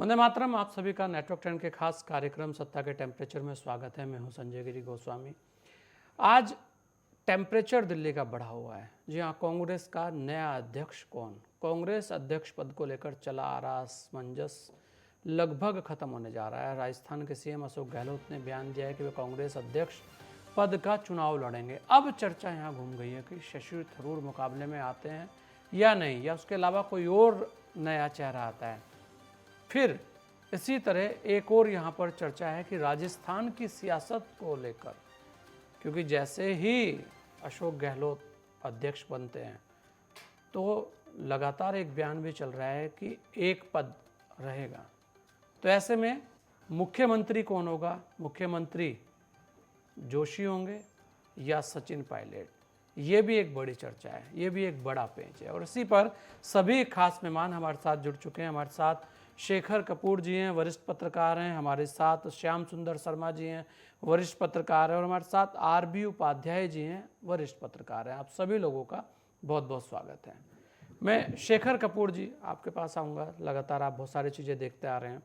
वंदे मातरम। आप सभी का नेटवर्क 10 के खास कार्यक्रम सत्ता के टेम्परेचर में स्वागत है। मैं हूं संजय गिरी गोस्वामी। आज टेम्परेचर दिल्ली का बढ़ा हुआ है। जी हाँ, कांग्रेस का नया अध्यक्ष कौन? कांग्रेस अध्यक्ष पद को लेकर चला आ रहा असमंजस लगभग खत्म होने जा रहा है। राजस्थान के सीएम अशोक गहलोत ने बयान दिया है कि वे कांग्रेस अध्यक्ष पद का चुनाव लड़ेंगे। अब चर्चा यहाँ घूम गई है कि शशि थरूर मुकाबले में आते हैं या नहीं, या उसके अलावा कोई और नया चेहरा आता है। फिर इसी तरह एक और यहाँ पर चर्चा है कि राजस्थान की सियासत को लेकर, क्योंकि जैसे ही अशोक गहलोत अध्यक्ष बनते हैं तो लगातार एक बयान भी चल रहा है कि एक पद रहेगा। तो ऐसे में मुख्यमंत्री कौन होगा? मुख्यमंत्री जोशी होंगे या सचिन पायलट? ये भी एक बड़ी चर्चा है, ये भी एक बड़ा पेच है। और इसी पर सभी खास मेहमान हमारे साथ जुड़ चुके हैं। हमारे साथ शेखर कपूर जी हैं, वरिष्ठ पत्रकार हैं। हमारे साथ श्याम सुंदर शर्मा जी हैं, वरिष्ठ पत्रकार हैं। और हमारे साथ आरबी उपाध्याय जी हैं, वरिष्ठ पत्रकार हैं। आप सभी लोगों का बहुत बहुत स्वागत है। मैं शेखर कपूर जी आपके पास आऊँगा। लगातार आप बहुत सारी चीज़ें देखते आ रहे हैं।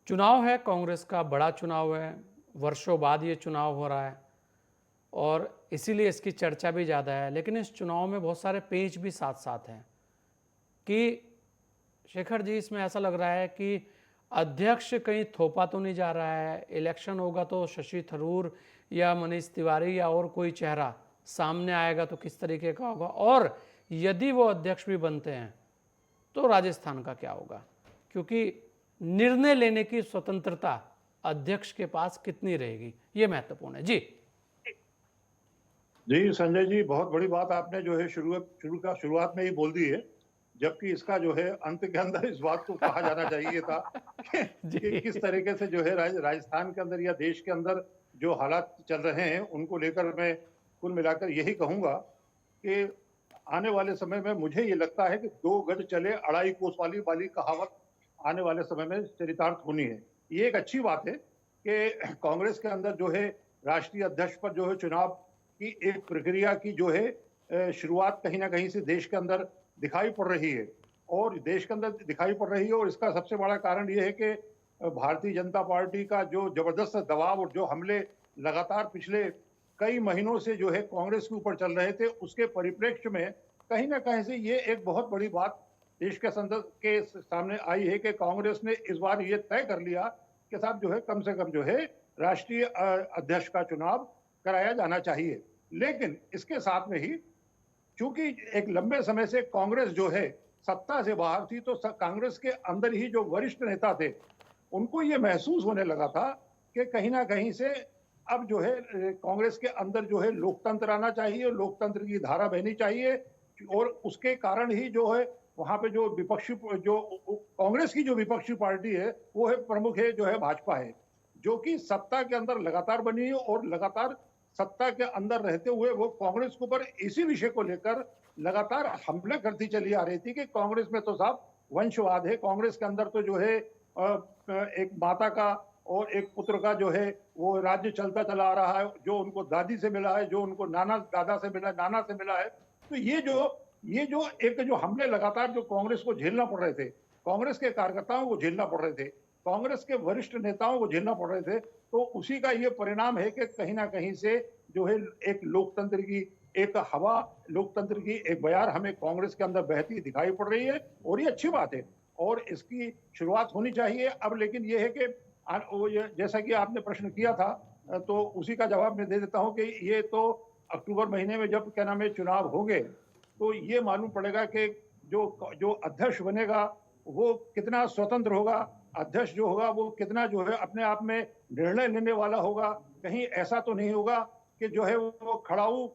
चुनाव है, कांग्रेस का बड़ा चुनाव है, वर्षों बाद ये चुनाव हो रहा है और इसीलिए इसकी चर्चा भी ज़्यादा है। लेकिन इस चुनाव में बहुत सारे पेच भी साथ साथ हैं कि शेखर जी, इसमें ऐसा लग रहा है कि अध्यक्ष कहीं थोपा तो नहीं जा रहा है। इलेक्शन होगा तो शशि थरूर या मनीष तिवारी या और कोई चेहरा सामने आएगा तो किस तरीके का होगा, और यदि वो अध्यक्ष भी बनते हैं तो राजस्थान का क्या होगा? क्योंकि निर्णय लेने की स्वतंत्रता अध्यक्ष के पास कितनी रहेगी, ये महत्वपूर्ण है। जी जी संजय जी, बहुत बड़ी बात आपने जो है शुरुआत में ही बोल दी है। जबकि इसका जो है अंत के अंदर इस बात को कहा जाना चाहिए था कि जी किस तरीके से जो है राजस्थान के अंदर या देश के अंदर जो हालात चल रहे हैं उनको लेकर मैं कुल मिलाकर यही कहूंगा कि आने वाले समय में मुझे ये लगता है कि 2 गज चले अढ़ाई कोस वाली कहावत आने वाले समय में चरितार्थ होनी है। ये एक अच्छी बात है कि कांग्रेस के अंदर जो है राष्ट्रीय अध्यक्ष पर जो है चुनाव की एक प्रक्रिया की जो है शुरुआत कहीं ना कहीं से देश के अंदर दिखाई पड़ रही है। और देश के अंदर दिखाई पड़ रही है और इसका सबसे बड़ा कारण ये है कि भारतीय जनता पार्टी का जो जबरदस्त दबाव और जो हमले लगातार पिछले कई महीनों से जो है कांग्रेस के ऊपर चल रहे थे, उसके परिप्रेक्ष्य में कहीं ना कहीं से ये एक बहुत बड़ी बात देश के संसद के सामने आई है कि कांग्रेस ने इस बार ये तय कर लिया कि साहब जो है कम से कम जो है राष्ट्रीय अध्यक्ष का चुनाव कराया जाना चाहिए। लेकिन इसके साथ में ही चूंकि एक लंबे समय से कांग्रेस जो है सत्ता से बाहर थी, तो कांग्रेस के अंदर ही जो वरिष्ठ नेता थे उनको ये महसूस होने लगा था कि कहीं ना कहीं से अब जो है कांग्रेस के अंदर जो है लोकतंत्र आना चाहिए, लोकतंत्र की धारा बहनी चाहिए। और उसके कारण ही जो है वहां पे जो विपक्षी जो कांग्रेस की जो विपक्षी पार्टी है वो है प्रमुख है जो है भाजपा है, जो कि सत्ता के अंदर लगातार बनी है और लगातार सत्ता के अंदर रहते हुए वो कांग्रेस के ऊपर इसी विषय को लेकर लगातार हमला करती चली आ रही थी कि कांग्रेस में तो साहब वंशवाद है, कांग्रेस के अंदर तो जो है एक माता का और एक पुत्र का जो है वो राज्य चलता चला आ रहा है, जो उनको दादी से मिला है, जो उनको नाना दादा से मिला है, नाना से मिला है। तो ये जो एक जो हमले लगातार जो कांग्रेस को झेलना पड़ रहे थे, कांग्रेस के कार्यकर्ताओं को झेलना पड़ रहे थे, कांग्रेस के वरिष्ठ नेताओं को झेलना पड़ रहे थे, तो उसी का ये परिणाम है कि कहीं ना कहीं से जो है एक लोकतंत्र की एक हवा, लोकतंत्र की एक बयार हमें कांग्रेस के अंदर बहती दिखाई पड़ रही है। और ये अच्छी बात है और इसकी शुरुआत होनी चाहिए अब। लेकिन ये है कि जैसा कि आपने प्रश्न किया था, तो उसी का जवाब मैं दे देता हूं कि ये तो अक्टूबर महीने में जब क्या नाम है चुनाव होंगे तो ये मालूम पड़ेगा कि जो जो अध्यक्ष बनेगा वो कितना स्वतंत्र होगा, अध्यक्ष जो होगा वो कितना जो है अपने आप में निर्णय लेने वाला होगा। कहीं ऐसा तो नहीं होगा कि जो है वो खड़ाऊ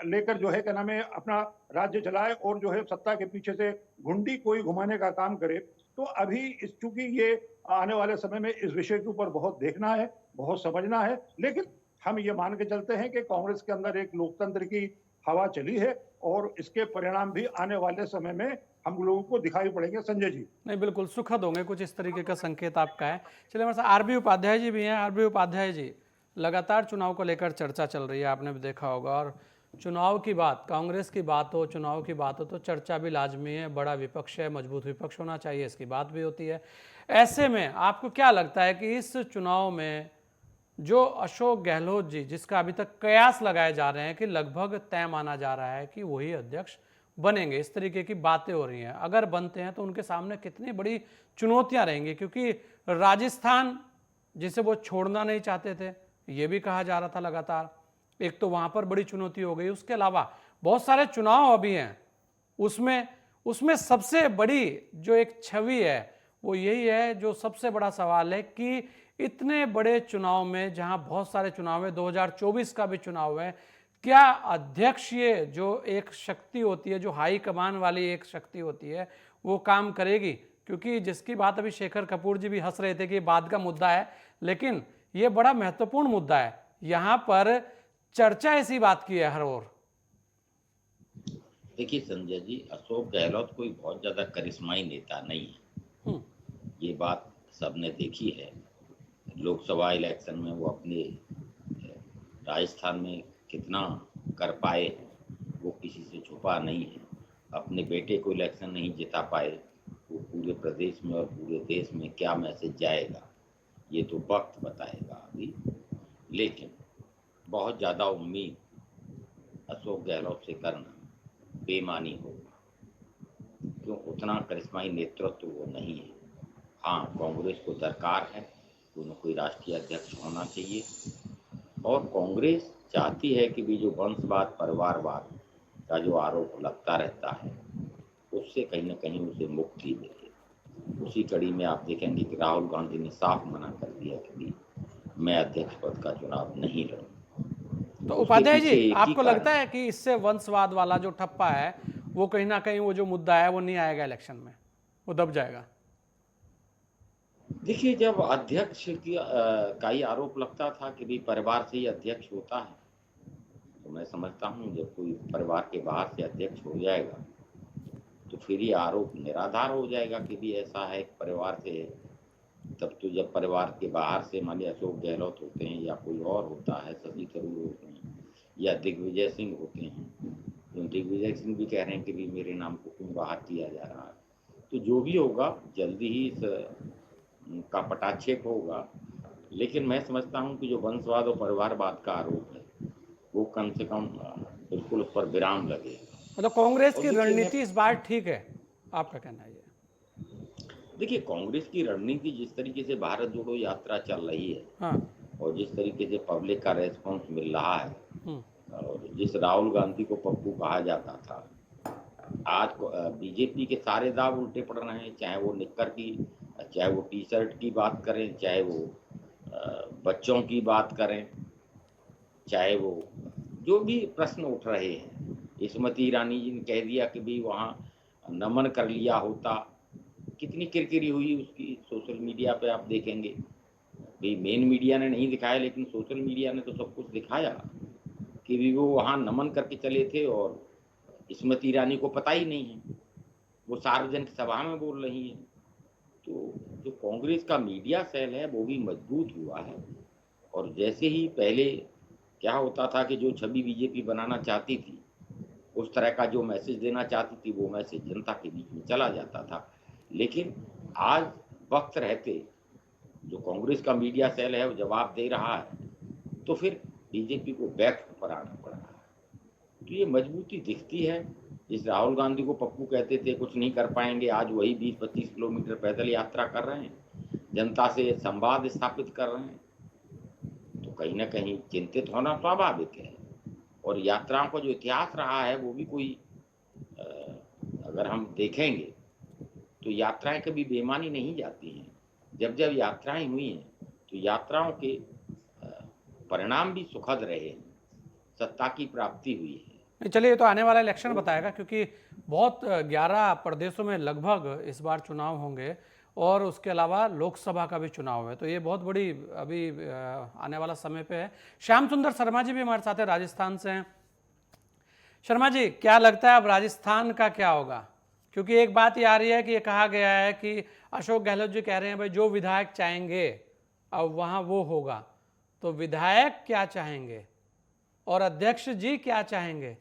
लेकर जो है क्या नाम है अपना राज्य चलाए और जो है सत्ता के पीछे से घुंडी कोई घुमाने का काम करे। तो अभी इस चूंकि ये आने वाले समय में इस विषय के ऊपर बहुत देखना है, बहुत समझना है। लेकिन हम ये मान के चलते हैं कि कांग्रेस के अंदर एक लोकतंत्र की हवा चली है और इसके परिणाम भी आने वाले समय में हम लोगों को दिखाई पड़ेंगे। संजय जी, नहीं, बिल्कुल सुखद होंगे, कुछ इस तरीके का संकेत आपका है। चलिए, हमारे साथ आरबी उपाध्याय जी भी हैं। आरबी उपाध्याय जी, लगातार चुनाव को लेकर चर्चा चल रही है, आपने भी देखा होगा, और चुनाव की बात, कांग्रेस की बात हो, चुनाव की बात हो तो चर्चा भी लाजमी है, बड़ा विपक्ष है, मजबूत विपक्ष होना चाहिए, इसकी बात भी होती है। ऐसे में आपको क्या लगता है कि इस चुनाव में जो अशोक गहलोत जी, जिसका अभी तक कयास लगाए जा रहे हैं कि लगभग तय माना जा रहा है कि वही अध्यक्ष बनेंगे, इस तरीके की बातें हो रही हैं, अगर बनते हैं तो उनके सामने कितनी बड़ी चुनौतियां रहेंगी? क्योंकि राजस्थान जिसे वो छोड़ना नहीं चाहते थे, ये भी कहा जा रहा था लगातार, एक तो वहां पर बड़ी चुनौती हो गई, उसके अलावा बहुत सारे चुनाव अभी हैं, उसमें उसमें सबसे बड़ी जो एक छवि है वो यही है, जो सबसे बड़ा सवाल है कि इतने बड़े चुनाव में, जहां बहुत सारे चुनाव है, 2024 का भी चुनाव है, क्या अध्यक्ष, ये जो एक शक्ति होती है, जो हाई कमान वाली एक शक्ति होती है, वो काम करेगी? क्योंकि जिसकी बात अभी शेखर कपूर जी भी हंस रहे थे कि ये बाद का मुद्दा है, लेकिन ये बड़ा महत्वपूर्ण मुद्दा है। यहां पर चर्चा इसी बात की है हर ओर। देखिए संजय जी, अशोक गहलोत कोई बहुत ज्यादा करिश्माई नेता नहीं है, ये बात सबने देखी है। लोकसभा इलेक्शन में वो अपने राजस्थान में कितना कर पाए वो किसी से छुपा नहीं है। अपने बेटे को इलेक्शन नहीं जिता पाए, वो पूरे प्रदेश में और पूरे देश में क्या मैसेज जाएगा ये तो वक्त बताएगा अभी। लेकिन बहुत ज़्यादा उम्मीद अशोक गहलोत से करना बेमानी होगा, क्यों उतना करिश्माई नेतृत्व वो नहीं है। हाँ, कांग्रेस को दरकार है, कोई राष्ट्रीय अध्यक्ष होना चाहिए, और कांग्रेस चाहती है कि भी जो वंशवाद परिवारवाद का जो आरोप लगता रहता है उससे कहीं ना कहीं उसे मुक्ति मिले। उसी कड़ी में आप देखेंगे कि राहुल गांधी ने साफ मना कर दिया कि मैं अध्यक्ष पद का चुनाव नहीं लड़ूंगा। तो उपाध्याय जी, एक ही आपको कारण लगता है कि इससे वंशवाद वाला जो ठप्पा है वो कहीं ना कहीं, वो जो मुद्दा है वो नहीं आएगा इलेक्शन में, वो दब जाएगा? देखिए, जब अध्यक्ष की का ही आरोप लगता था कि भी परिवार से ही अध्यक्ष होता है, तो मैं समझता हूँ जब कोई परिवार के बाहर से अध्यक्ष हो जाएगा तो फिर ये आरोप निराधार हो जाएगा कि भी ऐसा है, परिवार से है। तब तो जब परिवार के बाहर से मान लिया अशोक गहलोत होते हैं या कोई और होता है, शशि थरूर होते हैं या दिग्विजय सिंह होते हैं, तो दिग्विजय सिंह भी कह रहे हैं कि भी मेरे नाम को क्यों बाहर किया जा रहा है, तो जो भी होगा जल्दी ही इस का पटाक्षेप होगा। लेकिन मैं समझता हूं कि जो वंशवाद और परिवारवाद का आरोप है वो कम से कम बिल्कुल उस पर विराम लगे। मतलब कांग्रेस और की देखिए रणनीति इस बार ठीक है, आपका कहना है ये? देखिए, कांग्रेस की रणनीति जिस तरीके से भारत जोड़ो यात्रा चल रही है, हाँ। और जिस तरीके से पब्लिक का रेस्पॉन्स मिल रहा है, हम्म। और जिस राहुल गांधी को पप्पू कहा जाता था, आज बीजेपी के सारे दाव उल्टे पड़ रहे हैं। चाहे वो निक्कर की, चाहे वो टी शर्ट की बात करें, चाहे वो बच्चों की बात करें, चाहे वो जो भी प्रश्न उठ रहे हैं। स्मृति ईरानी जी ने कह दिया कि भी वहाँ नमन कर लिया होता, कितनी किरकिरी हुई उसकी सोशल मीडिया पे आप देखेंगे। भाई मेन मीडिया ने नहीं दिखाया, लेकिन सोशल मीडिया ने तो सब कुछ दिखाया कि भी वो वहाँ नमन करके चले थे और स्मृति ईरानी को पता ही नहीं है, वो सार्वजनिक सभा में बोल रही है। तो जो कांग्रेस का मीडिया सेल है वो भी मजबूत हुआ है, और जैसे ही पहले क्या होता था कि जो छवि बीजेपी बनाना चाहती थी, उस तरह का जो मैसेज देना चाहती थी, वो मैसेज जनता के बीच में चला जाता था। लेकिन आज वक्त रहते जो कांग्रेस का मीडिया सेल है वो जवाब दे रहा है, तो फिर बीजेपी को बैक पर आना पड़ रहा है। तो ये मजबूती दिखती है। जिस राहुल गांधी को पप्पू कहते थे कुछ नहीं कर पाएंगे, आज वही 20-25 किलोमीटर पैदल यात्रा कर रहे हैं, जनता से संवाद स्थापित कर रहे हैं। तो कहीं ना कहीं चिंतित होना स्वाभाविक है। और यात्राओं का जो इतिहास रहा है वो भी कोई अगर हम देखेंगे तो यात्राएं कभी बेमानी नहीं जाती हैं। जब जब यात्राएं हुई हैं तो यात्राओं के परिणाम भी सुखद रहे हैं, सत्ता की प्राप्ति हुई है। नहीं, चलिए, ये तो आने वाला इलेक्शन बताएगा, क्योंकि बहुत 11 प्रदेशों में लगभग इस बार चुनाव होंगे, और उसके अलावा लोकसभा का भी चुनाव है, तो ये बहुत बड़ी अभी आने वाला समय पे है। श्याम सुंदर शर्मा जी भी हमारे साथ है, राजस्थान से हैं। शर्मा जी, क्या लगता है अब राजस्थान का क्या होगा? क्योंकि एक बात ये आ रही है कि ये कहा गया है कि अशोक गहलोत जी कह रहे हैं भाई जो विधायक चाहेंगे अब वहाँ वो होगा, तो विधायक क्या चाहेंगे? और अध्यक्ष जी क्या चाहेंगे?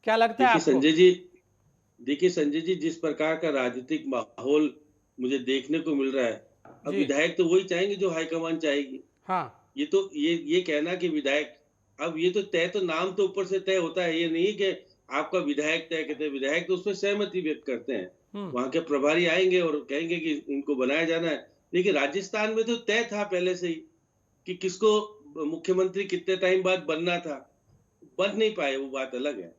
क्या लगता है देखिए आपको? संजय जी, जिस प्रकार का राजनीतिक माहौल मुझे देखने को मिल रहा है, अब जी। विधायक तो वही चाहेंगे जो हाईकमान चाहेगी। हाँ। ये कहना कि विधायक, अब ये तो तय, तो नाम तो ऊपर से तय होता है, ये नहीं कि आपका विधायक तय कहते हैं। विधायक तो उसमें सहमति व्यक्त करते हैं, वहां के प्रभारी आएंगे और कहेंगे कि इनको बनाया जाना है। लेकिन राजस्थान में तो तय था पहले से ही कि किसको मुख्यमंत्री कितने टाइम बाद बनना था, बन नहीं पाए, वो बात अलग है।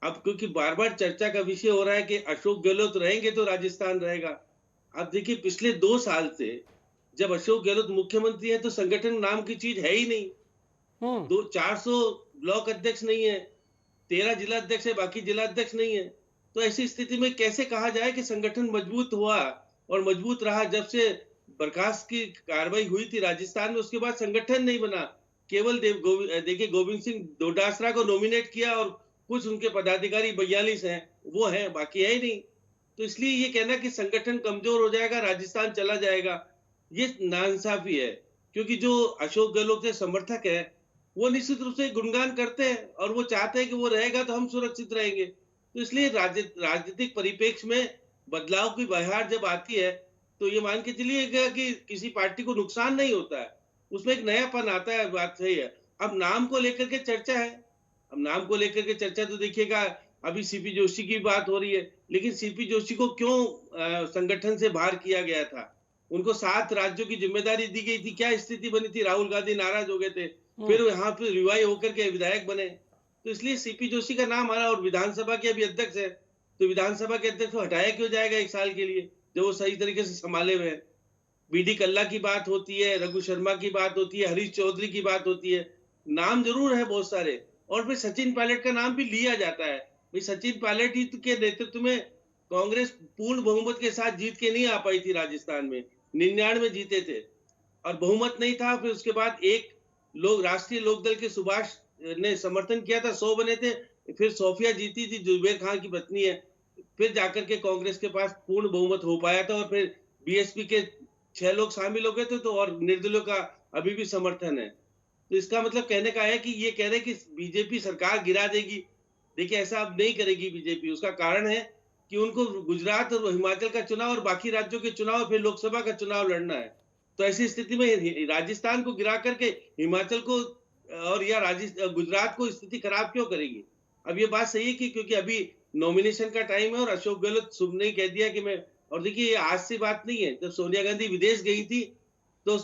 अब क्योंकि बार बार चर्चा का विषय हो रहा है कि अशोक गहलोत रहेंगे तो राजस्थान रहेगा। अब देखिए, पिछले 2 साल से जब अशोक गहलोत मुख्यमंत्री है तो संगठन नाम की चीज है ही नहीं। 400 ब्लॉक अध्यक्ष नहीं है, 13 जिला अध्यक्ष है, बाकी जिला अध्यक्ष नहीं है। तो ऐसी स्थिति में कैसे कहा जाए कि संगठन मजबूत हुआ और मजबूत रहा? जब से बर्खास्त की कार्रवाई हुई थी राजस्थान में, उसके बाद संगठन नहीं बना। केवल देखिए, गोविंद सिंह डोटासरा को नॉमिनेट किया और कुछ उनके पदाधिकारी 42 हैं, वो हैं, बाकी है ही नहीं। तो इसलिए ये कहना कि संगठन कमजोर हो जाएगा, राजस्थान चला जाएगा, ये नाइंसाफी है। क्योंकि जो अशोक गहलोत के समर्थक है, वो निश्चित रूप से गुणगान करते हैं और वो चाहते हैं कि वो रहेगा तो हम सुरक्षित रहेंगे। तो इसलिए राजनीतिक परिप्रेक्ष्य में बदलाव की बहार जब आती है, तो ये मान के चलिएगा कि किसी पार्टी को नुकसान नहीं होता है, उसमें एक नयापन आता है, बात सही है। अब नाम को लेकर के चर्चा है, अब नाम को लेकर के चर्चा तो देखिएगा, अभी सीपी जोशी की बात हो रही है, लेकिन सीपी जोशी को क्यों संगठन से बाहर किया गया था? उनको 7 राज्यों की जिम्मेदारी दी गई थी, क्या स्थिति बनी थी? राहुल गांधी नाराज हो गए थे, फिर यहाँ पे रिवाइव होकर के विधायक बने। तो इसलिए सीपी जोशी का नाम आ रहा, और विधानसभा के अभी अध्यक्ष है, तो विधानसभा के अध्यक्ष को हटाया क्यों जाएगा 1 साल के लिए, जब वो सही तरीके से संभाले हुए हैं? बीडी कल्ला की बात होती है, रघु शर्मा की बात होती है, हरीश चौधरी की बात होती है, नाम जरूर है बहुत सारे। और फिर सचिन पायलट का नाम भी लिया जाता है। भाई, सचिन पायलट ही के नेतृत्व में कांग्रेस पूर्ण बहुमत के साथ जीत के नहीं आ पाई थी राजस्थान में, 99 जीते थे और बहुमत नहीं था। फिर उसके बाद एक राष्ट्रीय लोकदल के सुभाष ने समर्थन किया था, 100 बने थे। फिर सोफिया जीती थी, जुबेर खान की पत्नी है, फिर जाकर के कांग्रेस के पास पूर्ण बहुमत हो पाया था। और फिर बीएसपी के 6 लोग शामिल हो गए थे, तो और निर्दलीयों का अभी भी समर्थन है। तो इसका मतलब कहने का है कि ये कह रहे कि बीजेपी सरकार गिरा देगी। देखिए, ऐसा अब नहीं करेगी बीजेपी। उसका कारण है कि उनको गुजरात और हिमाचल का चुनाव और बाकी राज्यों के चुनाव, फिर लोकसभा का चुनाव लड़ना है। तो ऐसी स्थिति में राजस्थान को गिरा करके हिमाचल को और या गुजरात को स्थिति खराब क्यों करेगी? अब ये बात सही है कि क्योंकि अभी नॉमिनेशन का टाइम है और अशोक गहलोत शुभ ने कह दिया कि मैं, और देखिए ये आज से बात नहीं है, जब सोनिया गांधी विदेश गई थी तो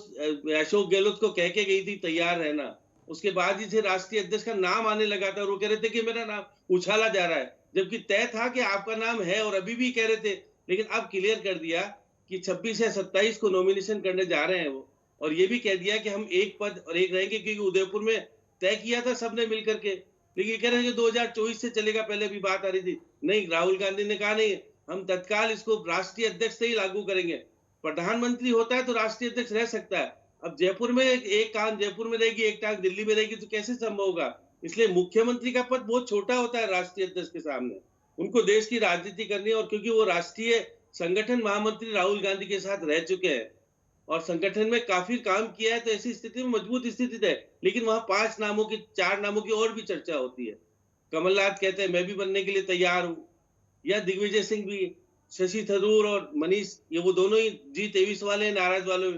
अशोक गहलोत को कह के गई थी तैयार रहना। उसके बाद ही से राष्ट्रीय अध्यक्ष का नाम आने लगा था और वो कह रहे थे कि मेरा नाम उछाला जा रहा है, जबकि तय था कि आपका नाम है, और अभी भी कह रहे थे। लेकिन अब क्लियर कर दिया कि 26 या 27 को नॉमिनेशन करने जा रहे हैं वो, और ये भी कह दिया कि हम एक पद और एक रहेंगे, क्योंकि उदयपुर में तय किया था सबने मिलकर के। लेकिन कह रहे हैं कि 2024 से चलेगा, पहले भी बात आ रही थी। नहीं, राहुल गांधी ने कहा नहीं, हम तत्काल इसको राष्ट्रीय अध्यक्ष से ही लागू करेंगे। प्रधानमंत्री होता है तो राष्ट्रीय अध्यक्ष रह सकता है। अब जयपुर में एक टांग जयपुर में रहेगी, एक टांग दिल्ली में रहेगी, तो कैसे संभव होगा? इसलिए मुख्यमंत्री का पद बहुत छोटा होता है राष्ट्रीय अध्यक्ष के सामने। उनको देश की राजनीति करनी है, और क्योंकि वो राष्ट्रीय संगठन महामंत्री राहुल गांधी के साथ रह चुके हैं और संगठन में काफी काम किया है, तो ऐसी स्थिति में मजबूत स्थिति है। लेकिन वहां 4 नामों की और भी चर्चा होती है। कमलनाथ कहते हैं मैं भी बनने के लिए तैयार हूं, या दिग्विजय सिंह भी, शशि थरूर और मनीष, ये वो दोनों ही G23 वाले हैं, नाराज वाले।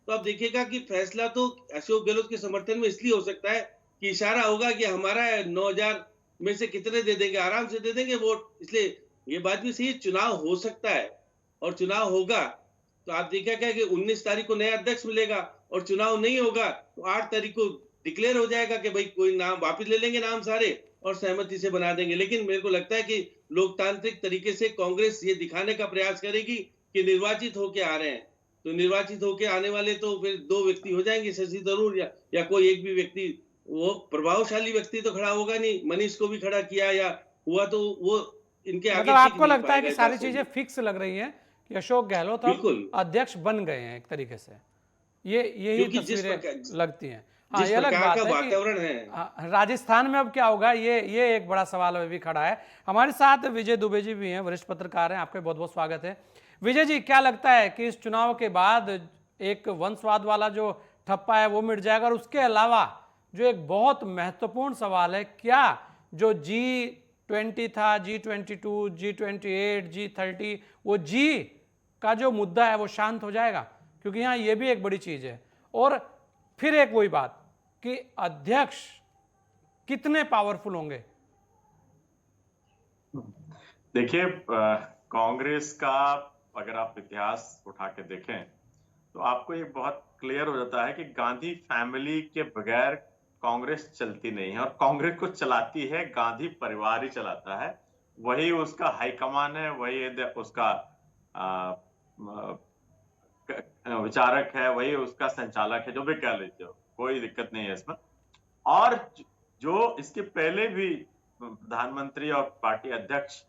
तो आप देखिएगा कि फैसला तो अशोक गहलोत के समर्थन में इसलिए हो सकता है कि इशारा होगा कि हमारा 9000 में से कितने दे देंगे, आराम से दे देंगे वोट। इसलिए ये बात भी सही है, चुनाव हो सकता है और चुनाव होगा तो आप देखिएगा कि 19 तारीख को नया अध्यक्ष मिलेगा, और चुनाव नहीं होगा तो 8 तारीख को डिक्लेयर हो जाएगा कि भाई कोई नाम वापिस ले लेंगे, नाम सारे, और सहमति से बना देंगे। लेकिन मेरे को लगता है कि लोकतांत्रिक तरीके से कांग्रेस ये दिखाने का प्रयास करेगी कि निर्वाचित होके आ रहे हैं, तो निर्वाचित होके आने वाले तो फिर 2 व्यक्ति हो जाएंगे, शशि थरूर या कोई एक भी व्यक्ति। वो प्रभावशाली व्यक्ति तो खड़ा होगा नहीं, मनीष को भी खड़ा किया या हुआ तो वो इनके आगे। मतलब आपको लगता है कि सारी चीजें फिक्स लग रही हैं कि अशोक गहलोत अब अध्यक्ष बन गए हैं एक तरीके से, यही तस्वीरें लगती हैं। हाँ, ये अलग बात है वातावरण है। राजस्थान में अब क्या होगा, ये एक बड़ा सवाल अभी खड़ा है। हमारे साथ विजय दुबे जी भी हैं, वरिष्ठ पत्रकार हैं, आपका बहुत बहुत स्वागत है। विजय जी, क्या लगता है कि इस चुनाव के बाद एक वंशवाद वाला जो ठप्पा है वो मिट जाएगा, और उसके अलावा जो एक बहुत महत्वपूर्ण सवाल है, क्या जो G20 था, G22, G28, G30, वो G का जो मुद्दा है वो शांत हो जाएगा? क्योंकि यहाँ ये भी एक बड़ी चीज है। और फिर एक वही बात कि अध्यक्ष कितने पावरफुल होंगे? देखिए, कांग्रेस का अगर आप इतिहास उठा के देखें तो आपको ये बहुत क्लियर हो जाता है कि गांधी फैमिली के बगैर कांग्रेस चलती नहीं है, और कांग्रेस को चलाती है गांधी परिवार ही चलाता है। वही उसका हाईकमान है, वही उसका विचारक है, वही उसका संचालक है, जो भी कह लीजिए, कोई दिक्कत नहीं है इसमें। और जो इसके पहले भी प्रधानमंत्री और पार्टी अध्यक्ष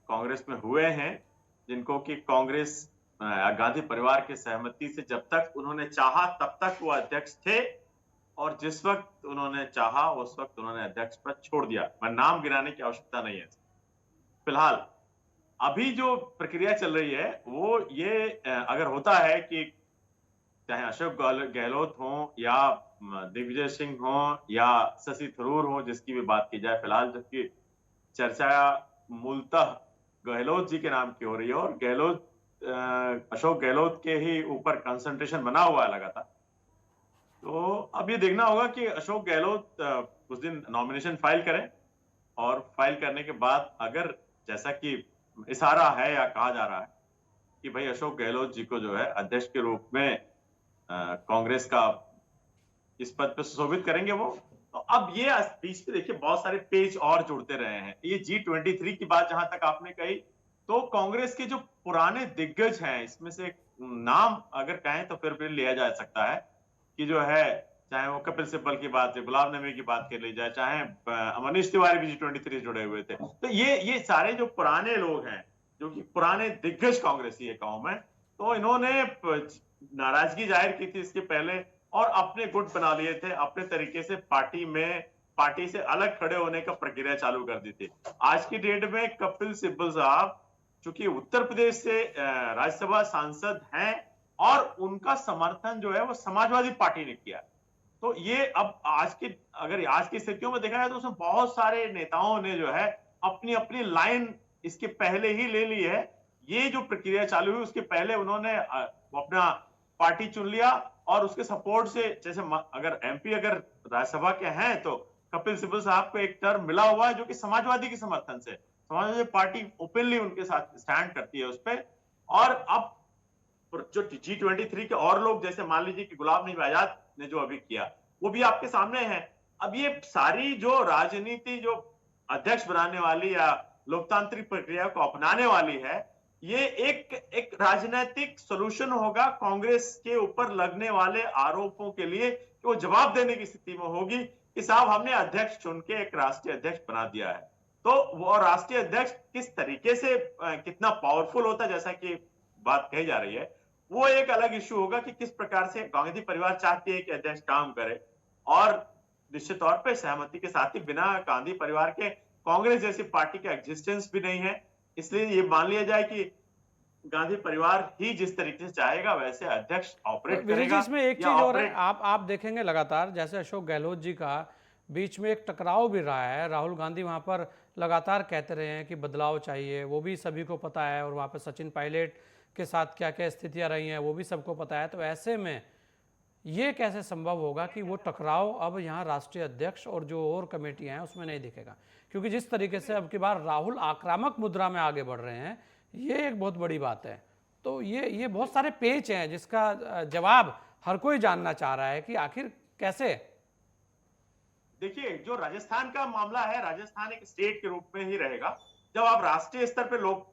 कांग्रेस में हुए हैं, जिनको कि कांग्रेस गांधी परिवार की सहमति से जब तक उन्होंने चाहा तब तक वो अध्यक्ष थे, और जिस वक्त उन्होंने चाहा उस वक्त उन्होंने अध्यक्ष पद छोड़ दिया। मैं नाम गिराने की आवश्यकता नहीं है। फिलहाल अभी जो प्रक्रिया चल रही है वो ये अगर होता है कि चाहे अशोक गहलोत हो या दिग्विजय सिंह हो या शशि थरूर हो, जिसकी भी बात की जाए, फिलहाल जबकि चर्चा मूलतः गहलोत जी के नाम की हो रही है, और गहलोत अशोक गहलोत के ही ऊपर कंसंट्रेशन बना हुआ है लगातार। तो अब ये देखना होगा कि अशोक गहलोत उस दिन नॉमिनेशन फाइल करें, और फाइल करने के बाद अगर जैसा कि इशारा है या कहा जा रहा है कि भाई अशोक गहलोत जी को जो है अध्यक्ष के रूप में कांग्रेस का इस पद पर सुशोभित करेंगे वो, तो अब ये बीच में देखिए बहुत सारे पेज और जुड़ते रहे हैं। ये G23 की बात जहां तक आपने कही, तो कांग्रेस के जो पुराने दिग्गज हैं, इसमें से नाम अगर कहें तो फिर भी लिया जा सकता है कि जो है, चाहे वो कपिल सिब्बल की बात है, गुलाम नबी की बात कर ली जाए, चाहे मनीष तिवारी भी G23 जुड़े हुए थे, तो ये सारे जो पुराने लोग हैं, जो कि पुराने दिग्गज कांग्रेसी है गांव में, तो इन्होंने नाराजगी जाहिर की थी इसके पहले, और अपने गुट बना लिए थे, अपने तरीके से पार्टी से अलग खड़े होने का प्रक्रिया चालू कर दी थी। आज की डेट में कपिल सिब्बल साहब चूंकि उत्तर प्रदेश से राज्यसभा सांसद हैं, और उनका समर्थन जो है वो समाजवादी पार्टी ने किया, तो ये अब अगर आज की स्थितियों में देखा जाए तो उसमें बहुत सारे नेताओं ने जो है अपनी अपनी लाइन इसके पहले ही ले ली है। ये जो प्रक्रिया चालू हुई उसके पहले उन्होंने अपना पार्टी चुन लिया, और उसके सपोर्ट से, जैसे अगर MP अगर राज्यसभा के हैं तो कपिल सिब्बल साहब को एक टर्म मिला हुआ है, जो कि समाजवादी के समर्थन से, समाजवादी पार्टी ओपनली उनके साथ स्टैंड करती है उस पर। और अब जो G23 के और लोग, जैसे मान लीजिए कि गुलाम नबी आजाद ने जो अभी किया, वो भी आपके सामने है। अब ये सारी जो राजनीति जो अध्यक्ष बनाने वाली या लोकतांत्रिक प्रक्रिया को अपनाने वाली है, ये एक राजनीतिक सॉल्यूशन होगा कांग्रेस के ऊपर लगने वाले आरोपों के लिए, कि वो जवाब देने की स्थिति में होगी कि साहब हमने अध्यक्ष चुन के एक राष्ट्रीय अध्यक्ष बना दिया है। तो वो राष्ट्रीय अध्यक्ष किस तरीके से कितना पावरफुल होता है, जैसा कि बात कही जा रही है, वो एक अलग इश्यू होगा कि किस प्रकार से गांधी परिवार चाहती है कि अध्यक्ष काम करे। और निश्चित तौर पे सहमति के साथ ही बिना गांधी परिवार के कांग्रेस जैसी पार्टी का एग्जिस्टेंस भी नहीं है, इसलिए ये मान लिया जाए कि गांधी परिवार ही जिस तरीके से चाहेगा वैसे अध्यक्ष ऑपरेट करेगा। इसमें एक चीज और है, आप देखेंगे लगातार, जैसे अशोक गहलोत जी का बीच में एक टकराव भी रहा है। राहुल गांधी वहां पर लगातार कहते रहे हैं कि बदलाव चाहिए, वो भी सभी को पता है, और वहां पर सचिन पायलट के साथ क्या क्या स्थितियां रही हैं वो भी सबको पता है। तो ऐसे में ये कैसे संभव होगा कि वो टकराव अब यहाँ राष्ट्रीय अध्यक्ष और जो और कमेटियां हैं उसमें नहीं दिखेगा? क्योंकि जिस तरीके से अब की बार राहुल आक्रामक मुद्रा में आगे बढ़ रहे हैं, ये एक बहुत बड़ी बात है। तो ये बहुत सारे पेच हैं जिसका जवाब हर कोई जानना चाह रहा है कि आखिर कैसे। देखिए, जो राजस्थान का मामला है, राजस्थान एक स्टेट के रूप में ही रहेगा। जब आप राष्ट्रीय स्तर पे लोग